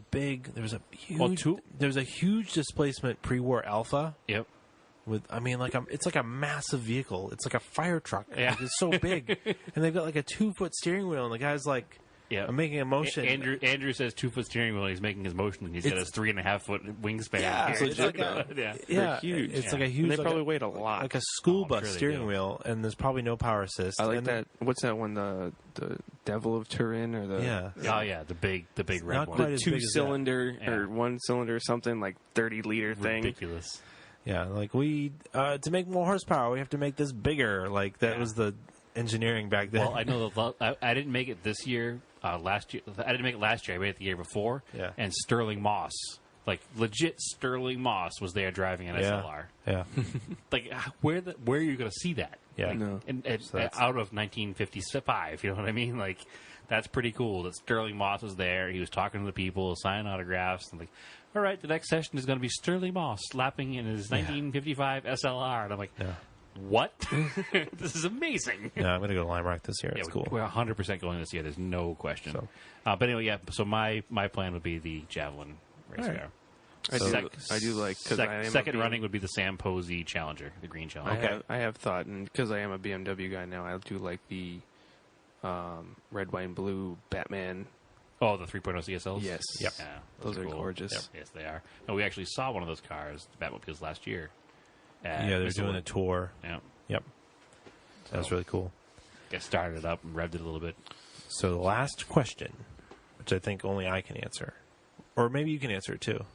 huge displacement pre-war Alpha Yep. with, it's like a massive vehicle. It's like a fire truck. Yeah. Like, it's so big. And they've got like a 2-foot steering wheel, and the guy's like, Yeah. I'm making a motion. Andrew says 2-foot steering wheel. And he's making his motion, and he's got his 3.5-foot wingspan. Yeah, so it's like yeah. Yeah, huge. It's Yeah. like a huge. And they like probably a, weighed a lot. like a school bus sure they steering do. wheel, and there's probably no power assist. I like And that. What's that one? The Devil of Turin or the Yeah, Oh yeah, the big red Not one. quite the as big as that. 2-cylinder Yeah. or 1-cylinder or something like 30-liter thing. Ridiculous. yeah. Like we to make more horsepower, we have to make this bigger. Like that Yeah. was the engineering back then. Well, I know I didn't make it this year. Last year, I didn't make it last year. I made it the year before. Yeah. And Sterling Moss, like legit Sterling Moss, was there driving an SLR. Yeah, Like where are you going to see that? yeah. Like, No. and that's- out of 1955, you know what I mean? Like that's pretty cool. That Sterling Moss was there. He was talking to the people, signing autographs, and like, all right, the next session is going to be Sterling Moss lapping in his 1955 SLR, and I'm like, Yeah. what? This is amazing. Yeah, I'm gonna go to Lime Rock this year. Yeah, It's cool. We're 100% going this year. There's no question. So- But anyway, yeah. So my plan would be the Javelin race All right. car. I do like because I am second a running would be the Sam Posey Challenger, the green Challenger. I have thought, and because I am a BMW guy now, I do like the red, white, and blue Batman. Oh, the 3.0 CSLs. Yes. Yeah, Those are cool. gorgeous. Yep. Yes, they are. No, we actually saw one of those cars, the Batmobiles, last year. Yeah, they're doing a tour. Yeah. Yep, that was really cool. Got started it up and revved it a little bit. So the last question, which I think only I can answer, or maybe you can answer it too.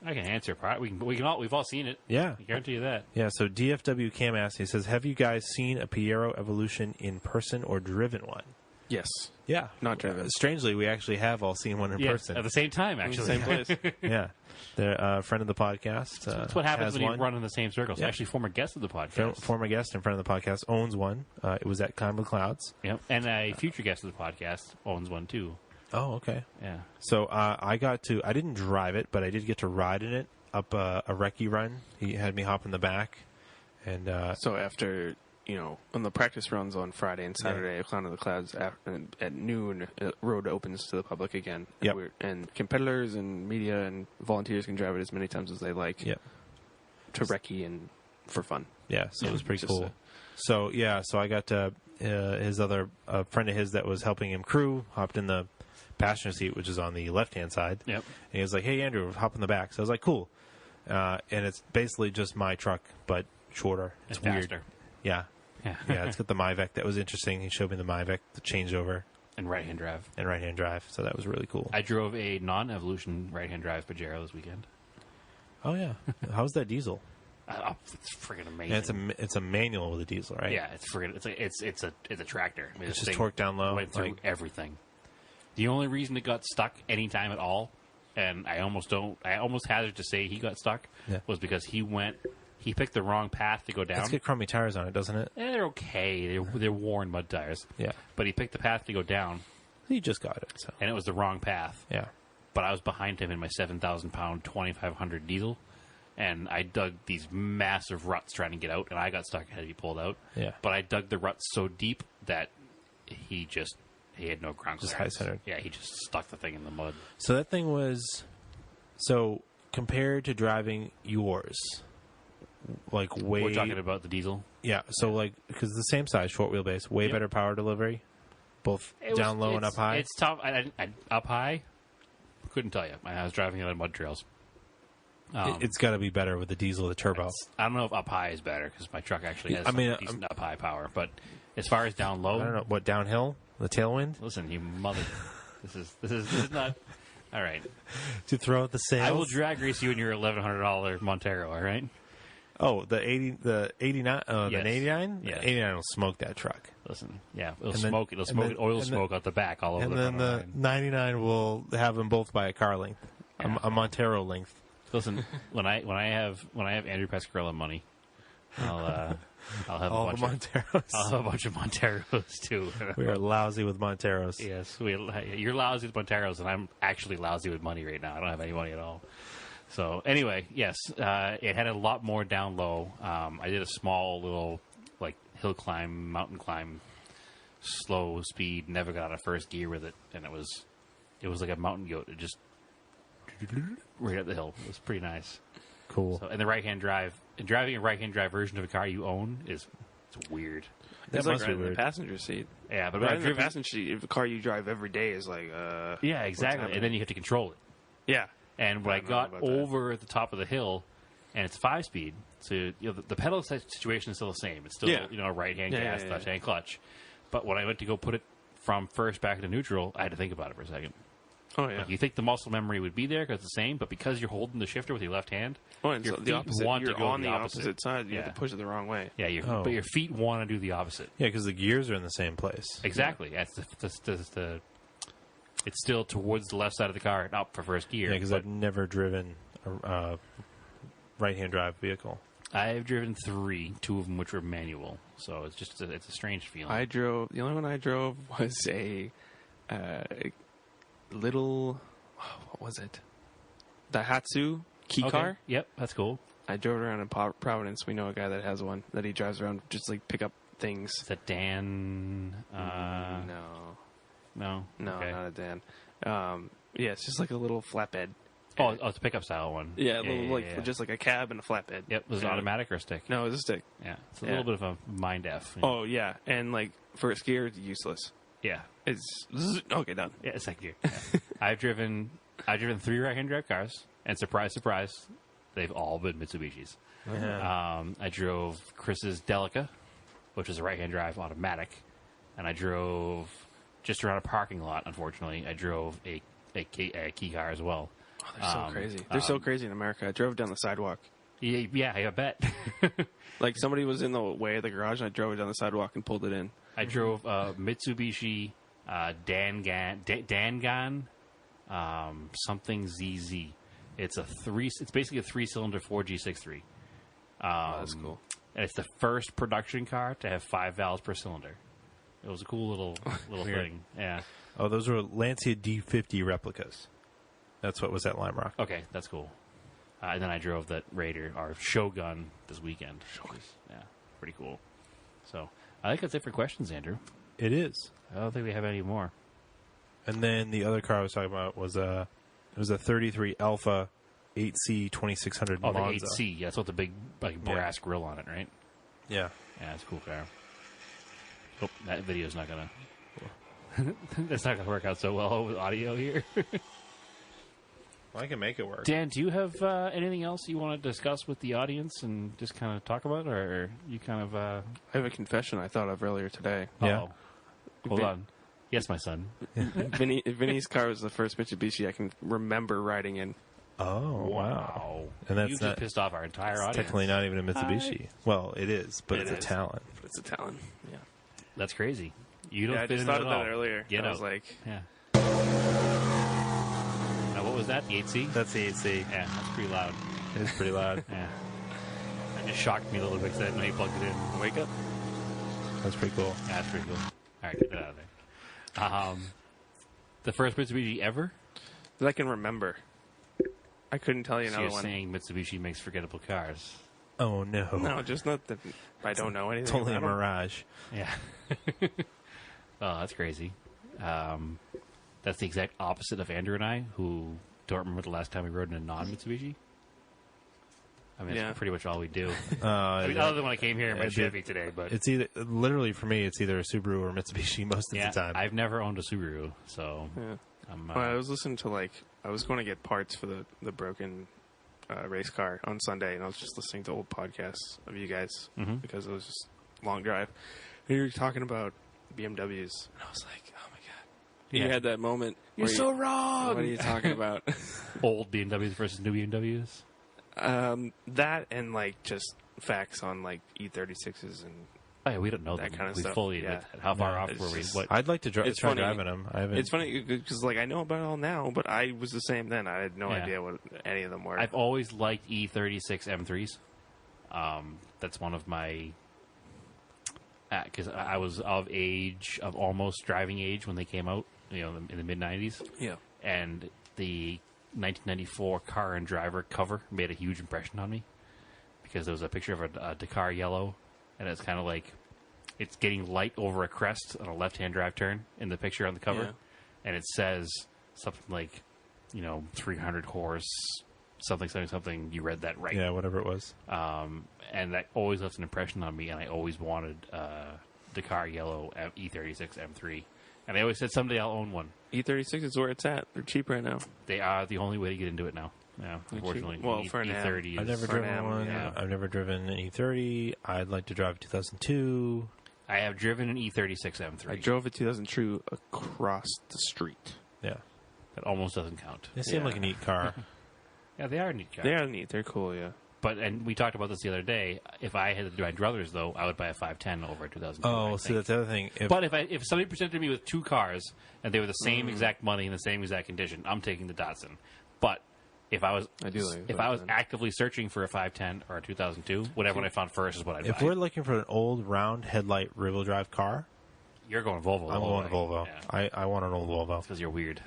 I can answer. We've all seen it. Yeah, I guarantee you that. yeah. So DFW Cam asks, he says, "Have you guys seen a Piero Evolution in person or driven one?" Yes. Yeah, Not driven. Strangely, we actually have all seen one in Yeah, person. at the same time, actually. Same place. Yeah, they're a friend of the podcast. That's what happens has when you one. run in the same circles. Yeah. Actually, former guest of the podcast. Former guest and friend of the podcast owns one. It was at Climb with Clouds. Yep. And a future guest of the podcast owns one too. Oh, okay. Yeah. So I didn't drive it, but I did get to ride in it up a recce run. He had me hop in the back, and So after, on the practice runs on Friday and Saturday, Climb to the Clouds at noon, road opens to the public again. Yep. And competitors and media and volunteers can drive it as many times as they like yep. to recce and for fun. Yeah, so it was pretty just cool. So I got his other friend of his that was helping him crew hopped in the passenger seat, which is on the left hand side. Yep. And he was like, "Hey Andrew, hop in the back." So I was like, "Cool." And it's basically just my truck, but shorter. It's And weird. faster. Yeah, Yeah. yeah. It's got the Myvec. That was interesting. He showed me the Myvec, the changeover, And right-hand drive. and right hand drive. So that was really cool. I drove a non-evolution right-hand drive Pajero this weekend. Oh yeah, how's that diesel? It's freaking amazing. And it's a manual with a diesel, right? Yeah, it's freaking. It's a tractor. I mean, It's this just thing torqued down low, Went through like- everything. The only reason it got stuck anytime at all, and I almost hazard to say he got stuck, Yeah. was because he picked the wrong path to go down. It's got crummy tires on it, doesn't it? They're okay. They're worn mud tires. Yeah. But he picked the path to go down, He just got it. So and it was the wrong path. yeah. But I was behind him in my 7,000-pound 2,500 diesel, and I dug these massive ruts trying to get out, and I got stuck and had to be pulled out. Yeah. But I dug the ruts so deep that he had no ground Just clearance. high-centered. Yeah, he just stuck the thing in the mud. So that thing was compared to driving yours, like way. We're talking about the diesel. Yeah. So because the same size, short wheelbase, way Yep. better power delivery, both down low and up high. It's tough. Up high, couldn't tell you. I was driving it on mud trails. It's got to be better with the diesel, the turbo. I don't know if up high is better because my truck actually has I mean, decent up high power. But as far as down low, I don't know what downhill, the tailwind. listen, you mother. This is not. All right. To throw out the sails. I will drag race you in your $1,100 Montero. All right. Oh, the 89, the Yes. 89? Yes. The 89 will smoke that truck. Listen, yeah, it'll And then- smoke it. It'll and smoke then- it. Oil and smoke out the back all over And the then front the of the line. 99 will have them both by a car length, Yeah. a Montero length. Listen, when I have Andrew Pascarella money, I'll have All a the bunch Monteros. I'll have a bunch of Monteros too. We are lousy with Monteros. Yes, you're lousy with Monteros, and I'm actually lousy with money right now. I don't have any money at all. So anyway, yes, it had a lot more down low. I did a small little like hill climb, mountain climb, slow speed. Never got out of first gear with it, and it was like a mountain goat. It just right up the hill. It was pretty nice. Cool. So, and the right-hand drive, and driving a right-hand drive version of a car you own it's weird. It's That like must right be in the weird. passenger seat. Yeah, but Right I've in the driven. passenger seat, if a car you drive every day is like, Yeah, exactly. happening? And then you have to control it. yeah. And when I I don't know got about that. over the top of the hill, and it's 5-speed, so the pedal situation is still the same. It's still Yeah. right-hand Yeah, gas, yeah, yeah. left-hand clutch. But when I went to go put it from first back into neutral, I had to think about it for a second. Oh, yeah. Like, you think the muscle memory would be there because it's the same, but because you're holding the shifter with your left hand, Oh, and your so feet the opposite. want to You're go on the the opposite. opposite side. You Yeah. have to push it the wrong way. yeah, but your feet want to do the opposite. Yeah, because the gears are in the same place. Exactly. That's the it's still towards the left side of the car and up for first gear. Yeah, because but I've never driven a right-hand drive vehicle. I've driven 3, 2 of them which were manual, so it's a strange feeling. The only one I drove was a little, what was it? Daihatsu key Okay. car. Yep, that's cool. I drove it around in Providence. We know a guy that has one that he drives around just like pick up things. Is that Dan? No, No, okay. not a Dan. Yeah, it's just like a little flatbed. Oh, it's a pickup style one. Yeah, yeah. just like a cab and a flatbed. Yep, was it Yeah. automatic or a stick? No, it was a stick. Yeah, it's a Yeah. little bit of a mind F. Oh yeah, and like first gear, useless. yeah, It's okay, done. yeah, second gear. Yeah. I've driven 3 right-hand drive cars, and surprise, surprise, they've all been Mitsubishis. Yeah. I drove Chris's Delica, which is a right-hand drive automatic, and I drove just around a parking lot. Unfortunately, I drove a key car as well. Oh, they're so crazy. They're so crazy in America. I drove down the sidewalk. Yeah, I bet. Like somebody was in the way of the garage, and I drove it down the sidewalk and pulled it in. I drove Mitsubishi Dangan something ZZ. It's basically a 3-cylinder 4G63. That's cool. And it's the first production car to have 5 valves per cylinder. It was a cool little thing. Yeah. Oh, those were Lancia D50 replicas. That's what was at Lime Rock. Okay, that's cool. And then I drove that Raider, or Shogun, this weekend. Yeah, pretty cool. So, I think that's it for questions, Andrew. It is. I don't think we have any more. And then the other car I was talking about was a 33 Alpha 8C 2600 Oh, Monza. the 8C. Yeah, that's with the big brass grill on it, right? Yeah. Yeah, it's a cool car. Oh, that video's not gonna. That's not gonna work out so well with audio here. Well, I can make it work. Dan, do you have anything else you want to discuss with the audience and just kind of talk about, or you kind of? I have a confession I thought of earlier today. Yeah. Uh-oh. Hold on. Yes, my son. Vinny's car was the first Mitsubishi I can remember riding in. Oh, wow. And that's you not just pissed off our entire audience. technically not even a Mitsubishi. Well, it is, but It it's is. a Talon. But it's a Talon. Yeah. That's crazy. You don't Yeah, I fit just in thought it of at that all. earlier. Get I out. was like, Yeah. Now, what was that? The 8C? That's the 8C. Yeah, that's pretty loud. It's pretty loud. Yeah. That just shocked me a little bit because I didn't know you plugged it in. wake up. That's pretty cool. Yeah, that's pretty cool. All right, get that out of there. The first Mitsubishi ever? That I can remember. I couldn't tell you So another you're one. saying Mitsubishi makes forgettable cars. Oh, no. No, just not that I don't know anything. It's only a about 'em. Mirage. Yeah. Oh, that's crazy. That's the exact opposite of Andrew and I, who don't remember the last time we rode in a non-Mitsubishi. I mean, Yeah. that's pretty much all we do. I mean, other than when I came here in my it'd be- Chevy today, but It's either, literally for me, it's either a Subaru or Mitsubishi most of yeah, the time. I've never owned a Subaru, so Yeah. I'm. Well, I was listening to I was going to get parts for the broken race car on Sunday, and I was just listening to old podcasts of you guys Mhm. because it was just a long drive. And you were talking about BMWs, and I was like, oh my god! Yeah. You had that moment. You're where so wrong. What are you talking about? Old BMWs versus new BMWs. That and just facts on like E36s and Oh, yeah, we don't know that them. kind of we stuff. fully admit that. How far off it's were we? just- What? I'd like to try It's funny. driving them. I haven't. it's funny because like I know about it all now, but I was the same then. I had no Yeah. idea what any of them were. I've always liked E36 M3s. That's one of my... Because I was of almost driving age when they came out, in the mid-90s. yeah. And the 1994 Car and Driver cover made a huge impression on me. Because there was a picture of a Dakar yellow, and it's kind of like... It's getting light over a crest on a left-hand drive turn in the picture on the cover. Yeah. And it says something like, 300 horse, something. You read that right. Yeah, whatever it was. And that always left an impression on me, and I always wanted Dakar Yellow E36 M3. And I always said someday I'll own one. E36 is where it's at. They're cheap right now. They are the only way to get into it now. Yeah, unfortunately. Well, for an E30 I've is... never for an driven M, one. yeah. I've never driven an E30. I'd like to drive a 2002. I have driven an E36 M3. I drove a 2002 across the street. Yeah, That almost doesn't count. they seem Yeah. like a neat car. Yeah, they are neat cars. They are neat. They're cool, yeah. And we talked about this the other day. If I had to do my druthers, though, I would buy a 510 over a 2002. Oh, I see, think. that's the other thing. But if somebody presented me with two cars and they were the same exact money and the same exact condition, I'm taking the Datsun. But if I was I do like if I was 510. actively searching for a 510 or a 2002, whatever one I found first is what I'd if buy. we're looking for an old round headlight rear-wheel drive car, You're going Volvo. I'm going Volvo. Yeah, I want an old Volvo. because you're weird.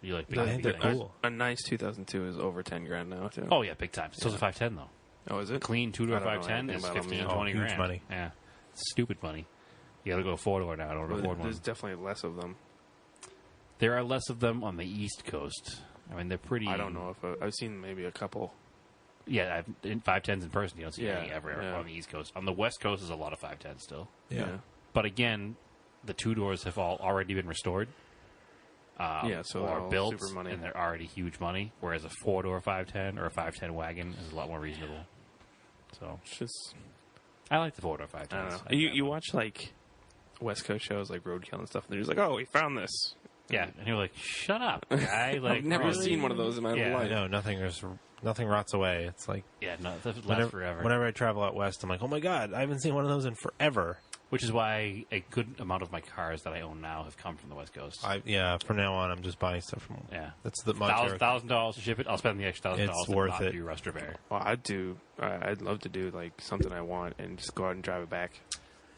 You like big I think they're things. cool. A nice 2002 is over 10 grand now, too. Oh yeah, big time. So's a 510 though. Oh, is it? Clean two-door I don't know 510 anything is about them, 15 yeah. to 20 huge grand. money. Yeah, stupid money. You got to go four-door now. I don't Well, afford one. there's definitely less of them. There are less of them on the East Coast. I mean, they're pretty. I don't know if I've seen maybe a couple. Yeah, in 510s in person, you don't see Yeah, any ever yeah. on the East Coast. On the West Coast, there's a lot of 510s still. Yeah. But again, the two doors have all already been restored. Yeah, so they're or all built, super money. and they're already huge money. Whereas a four-door 510 or a 510 wagon is a lot more reasonable. So It's just, I like the four-door 510s. I don't know. I You have you one. watch like West Coast shows like Roadkill and stuff, and they're just like, oh, we found this. Yeah, and you're like, shut up, guy. Like, I've never really? seen one of those in my Yeah, life. I know nothing rots away. It's like Yeah, no, that lasts forever. whenever I travel out west, I'm like, oh my god, I haven't seen one of those in forever. Which is why a good amount of my cars that I own now have come from the West Coast. From now on, I'm just buying stuff from. Yeah. That's the Montero. $1,000 to ship it. I'll spend the extra $1,000 It's to worth not it. do Rust or Bear. Well, I'd love to do like something I want and just go out and drive it back.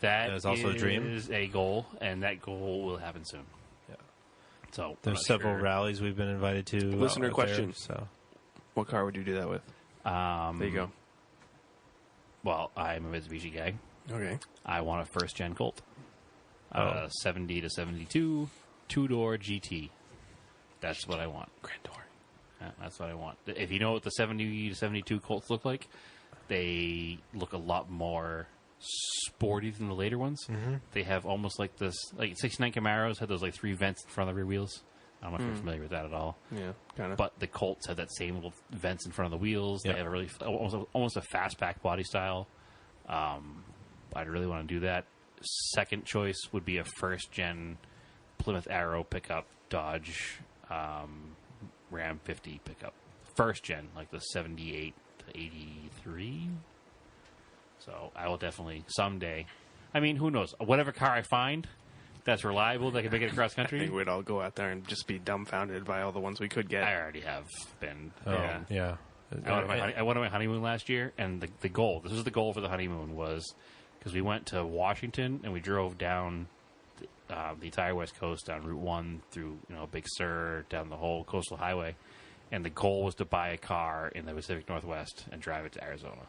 That is also a dream. is a goal, and that goal will happen soon. Yeah. So I'm There's not several sure. rallies we've been invited to. Listener out there, question. so What car would you do that with? There you go. Well, I'm a Mitsubishi guy. Okay. I want a first-gen Colt. Oh. 70 to 72, two-door GT. That's what I want. Grand Tour. Yeah, that's what I want. If you know what the 70 to 72 Colts look like, they look a lot more sporty than the later ones. Mm-hmm. They have almost like this, like 69 Camaros had those like three vents in front of the rear wheels. I don't know if you're familiar with that at all. Yeah, kind of. But the Colts have that same little vents in front of the wheels. Yeah. They have a really almost a fastback body style. I'd really want to do that. Second choice would be a first-gen Plymouth Arrow pickup, Dodge Ram 50 pickup. First-gen, like the 78 to 83. So I will definitely, someday... I mean, who knows? Whatever car I find that's reliable, that can make it across I country, think we'd all go out there and just be dumbfounded by all the ones we could get. I already have been. yeah. I went on my honeymoon last year, and the goal, this was the goal for the honeymoon, was because we went to Washington and we drove down the entire West Coast, down Route 1 through Big Sur, down the whole coastal highway, and the goal was to buy a car in the Pacific Northwest and drive it to Arizona.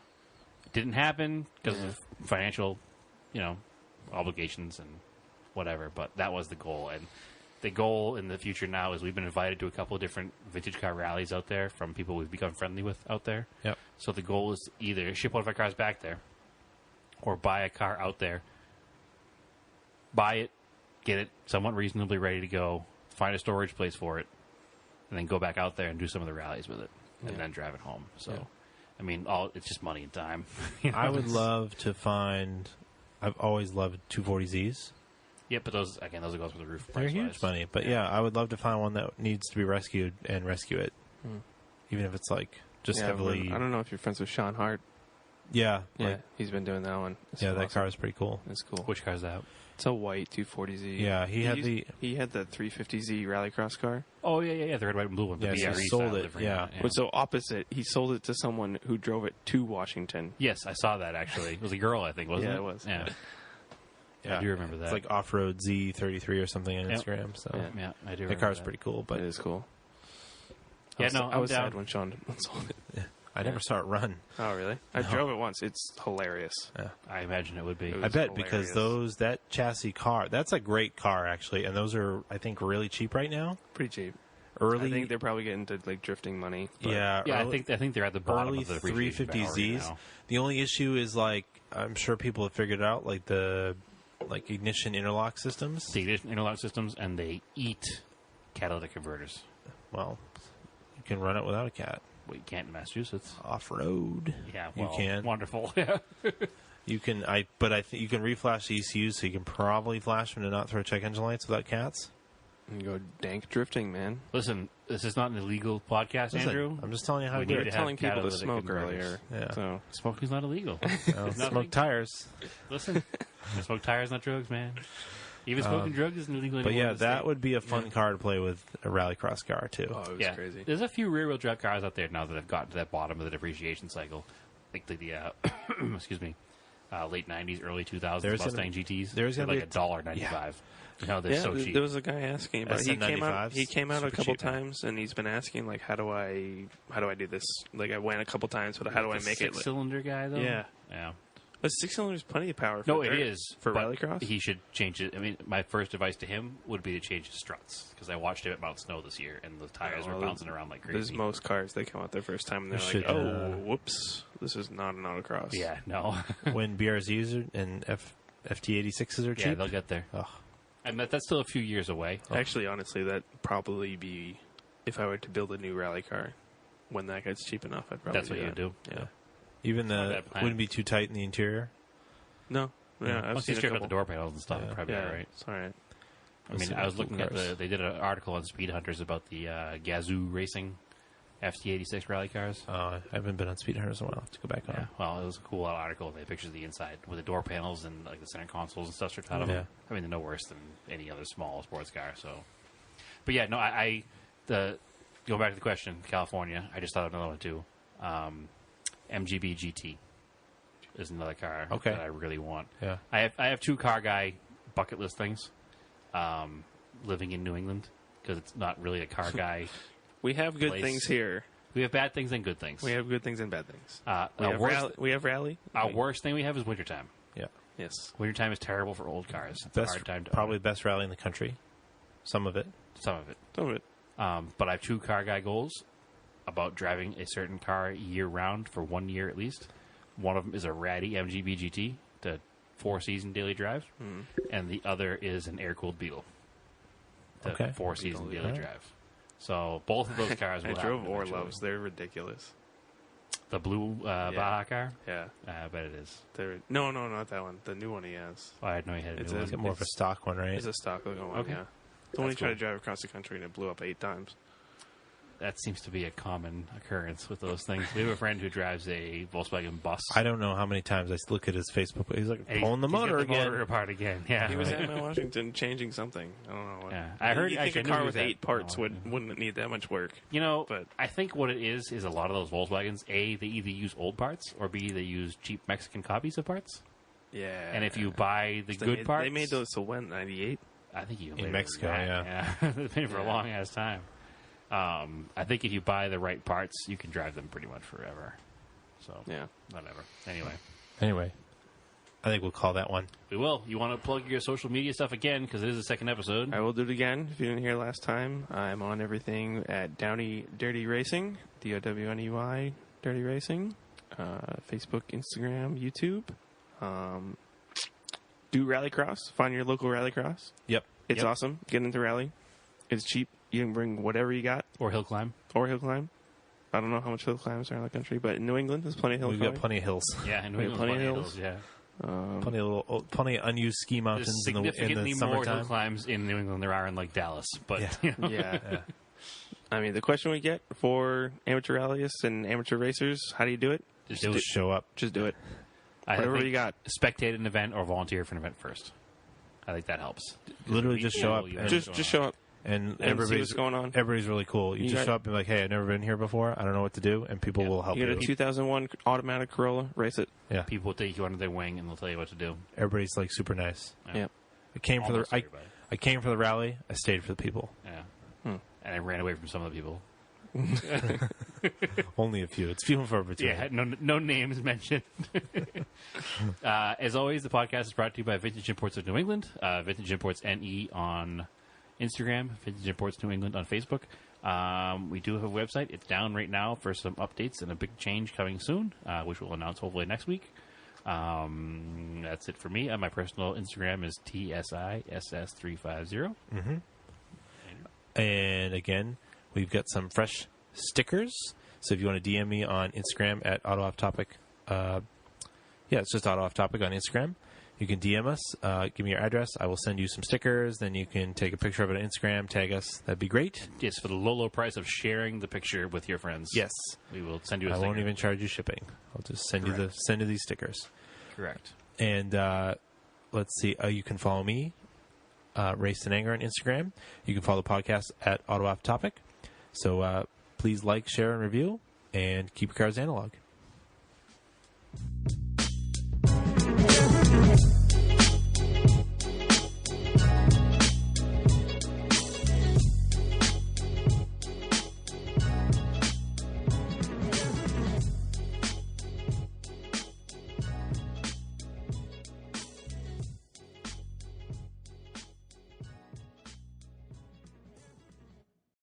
It didn't happen because of financial, obligations and whatever, but that was the goal. And the goal in the future now is we've been invited to a couple of different vintage car rallies out there from people we've become friendly with out there. Yep. So the goal is to either ship one of our cars back there or buy a car out there, buy it, get it somewhat reasonably ready to go, find a storage place for it, and then go back out there and do some of the rallies with it, and then drive it home. So, Yeah. I mean, it's just money and time. I would love to find. I've always loved 240Zs. Yeah, but those will go through the roof. They're price-wise. huge money, but yeah, I would love to find one that needs to be rescued and rescue it, even if it's like just Yeah, heavily. I don't know if you're friends with Sean Hart. Yeah. Yeah, Like, he's been doing that one. It's that awesome. car is pretty cool. It's cool. Which car's that? It's a white 240Z. Yeah, he had the 350Z rallycross car. Oh, yeah, the red, white, and blue one. The Yeah, so BRE he sold style it, livery, yeah. But so opposite, he sold it to someone who drove it to Washington. Yes, I saw that, actually. It was a girl, I think, wasn't it? Yeah, it was. Yeah. Yeah. I do remember that. It's like Off-Road Z33 or something on Yep. Instagram. So Yeah, I do the remember car's that. pretty cool, but It is cool. Yeah, I was down. sad when Sean sold it. I never saw it run. Oh, really? I No. drove it once. It's hilarious. I imagine it would be. It I was bet because hilarious. that chassis car, that's a great car actually, and those are I think really cheap right now. Pretty cheap. Early, I think they're probably getting to like drifting money. But yeah, Yeah, early, I think they're at the bottom early of the depreciation barrel right 350Zs. now. The only issue is like I'm sure people have figured it out, like the ignition interlock systems. The ignition interlock systems, and they eat catalytic converters. Well, you can run it without a cat Well, you can't in Massachusetts. off road. Yeah, you well, can. Wonderful. Yeah. You can. But I think you can reflash the ECUs, so you can probably flash them to not throw check engine lights without cats. you go dank drifting, man. Listen, this is not an illegal podcast, Listen, Andrew. I'm just telling you how We to do need it. to Telling people to catalytic smoke converters. earlier. Yeah. So Smoking's not illegal. Smoke Nothing. tires. Listen, smoke tires, not drugs, man. Even smoking drugs isn't illegal But anymore. yeah, in the that state. would be a fun car to play with a rallycross car too. it was Yeah, crazy. there's a few rear-wheel drive cars out there now that have gotten to that bottom of the depreciation cycle, like the excuse me, late '90s, early 2000s There's Mustang gonna- GTs. there's They're gonna like be $1.95. You know, they're Yeah, so cheap. there was a guy asking about it. He came out. He came out a Super couple cheap, man. times, and he's been asking like, how do I do this? Like, I went a couple times, but how do I The make it? six-cylinder guy though? Yeah. yeah. But 6-cylinder is plenty of power. For No, dirt. it is for but rallycross. He should change it. I mean, my first advice to him would be to change his struts because I watched him at Mount Snow this year, and the tires well, were bouncing around like There's crazy. most cars they come out their first time and they're They like, should, oh, whoops, this is not an autocross. Yeah, no. When BRZs and FT86s are cheap. Yeah, they'll get there. Ugh. And that's still a few years away. Actually, honestly, that'd probably be if I were to build a new rally car. When that gets cheap enough, I'd probably That's what you that. do. Yeah. Even not a the bad plan. wouldn't be too tight in the interior. No. Yeah, I've Once you seen a strip out couple. the door panels and stuff, Yeah. it'd probably be Yeah, all right. it's all right. I mean, see I was cool looking at cars. they did an article on Speed Hunters about the Gazoo Racing FT86 rally cars. I haven't been on Speed Hunters in a while. To go back on. Yeah, well, it was a cool article. They had pictures of the inside with the door panels and like the center consoles and stuff stripped out of them. Yeah. I mean, they're no worse than any other small sports car. So, but yeah, no, going back to the question, California. I just thought of another one too. MGB GT is another car Okay. that I really want. Yeah. I have two car guy bucket list things. Living in New England because it's not really a car guy. We have good Place. things here. We have bad things and good things. We have good things and bad things. Our We have rally. worst thing we have is wintertime. Yeah. Yes. Wintertime is terrible for old cars. It's a Best, hard time to probably the best rally in the country. Some of it. own. Some of it. Some of it. But I have two car guy goals about driving a certain car year round for 1 year at least. One of them is a ratty MGB GT, the 4-season daily drive, and the other is an air-cooled Beetle, the Okay. 4-season daily Alright. drive. So both of those cars I will drove happen eventually. Orlovs. They're ridiculous. The blue Baja car? Yeah. I bet it is. No, not that one. The new one he has. Oh, I had no idea. It's It a- was It's more of a stock one, right? It's a stock looking one. Okay. Yeah. The one he That's tried to cool. drive across the country and it blew up 8 times. That seems to be a common occurrence with those things. We have a friend who drives a Volkswagen bus. I don't know how many times I look at his Facebook. He's like And pulling the he's got motor again. motor apart again. Yeah, He was right. at Mount Washington changing something. I don't know what. Yeah. I heard- You think actually, I a knew car he with was at 8 parts Mount Washington. wouldn't need that much work. You know, But- I think what it is a lot of those Volkswagens, A, they either use old parts, or B, they use cheap Mexican copies of parts. Yeah. And if you buy the They good made, parts... They made those till when? 98? I think you In Mexico, yeah. They've been for a Yeah. long ass time. I think if you buy the right parts, you can drive them pretty much forever. So, Yeah. whatever. Anyway. Anyway, I think we'll call that one. We will. You want to plug your social media stuff again, because it is the second episode. I will do it again. If you didn't hear last time, I'm on everything at Downey Dirty Racing, DOWNEY Dirty Racing, Facebook, Instagram, YouTube. Do Rallycross. Find your local Rallycross. Yep. It's Yep. awesome. Get into rally. It's cheap. You can bring whatever you got Or hill climb. or hill climb. I don't know how much hill climbs are in the country, but in New England, there's plenty of hill We've climbing. got plenty of hills, Yeah, and We have plenty of hills. hills. Yeah. plenty of unused ski There's mountains in the significantly more hill summertime. climbs in New England than there are in, like, Dallas. But, Yeah. you know. Yeah. I mean, the question we get for amateur rallyists and amateur racers, how do you do it? Just show up. Just do it. I Whatever think you got. Spectate an event or volunteer for an event first. I think that helps. Literally just show up. Just show up. And see everybody's what's going on. Everybody's really cool. You just got- show up and be like, hey, I've never been here before. I don't know what to do. And people will help You you. get a 2001 automatic Corolla, race it. Yeah. People will take you under their wing and they'll tell you what to do. Everybody's like super nice. Yeah. I came for Almost the everybody. I came for the rally. I stayed for the people. Yeah. Hmm. And I ran away from some of the people. Only a few. It's few and far between. Yeah, no names mentioned. As always, the podcast is brought to you by Vintage Imports of New England, Vintage Imports NE on Instagram, Vintage Imports New England on Facebook. We do have a website. It's down right now for some updates and a big change coming soon, which we'll announce hopefully next week. That's it for me. My personal Instagram is TSISS350. And again, we've got some fresh stickers. So if you want to DM me on Instagram at AutoOffTopic, it's just AutoOffTopic on Instagram. You can DM us, give me your address. I will send you some stickers. Then you can take a picture of it on Instagram, tag us. That'd be great. Yes, for the low price of sharing the picture with your friends. Yes, we will send you a I sticker. won't even charge you shipping. I'll just send you these stickers. Correct. And let's see. You can follow me, Race and Anger on Instagram. You can follow the podcast at AutoOffTopic. So please like, share, and review, and keep your cars analog.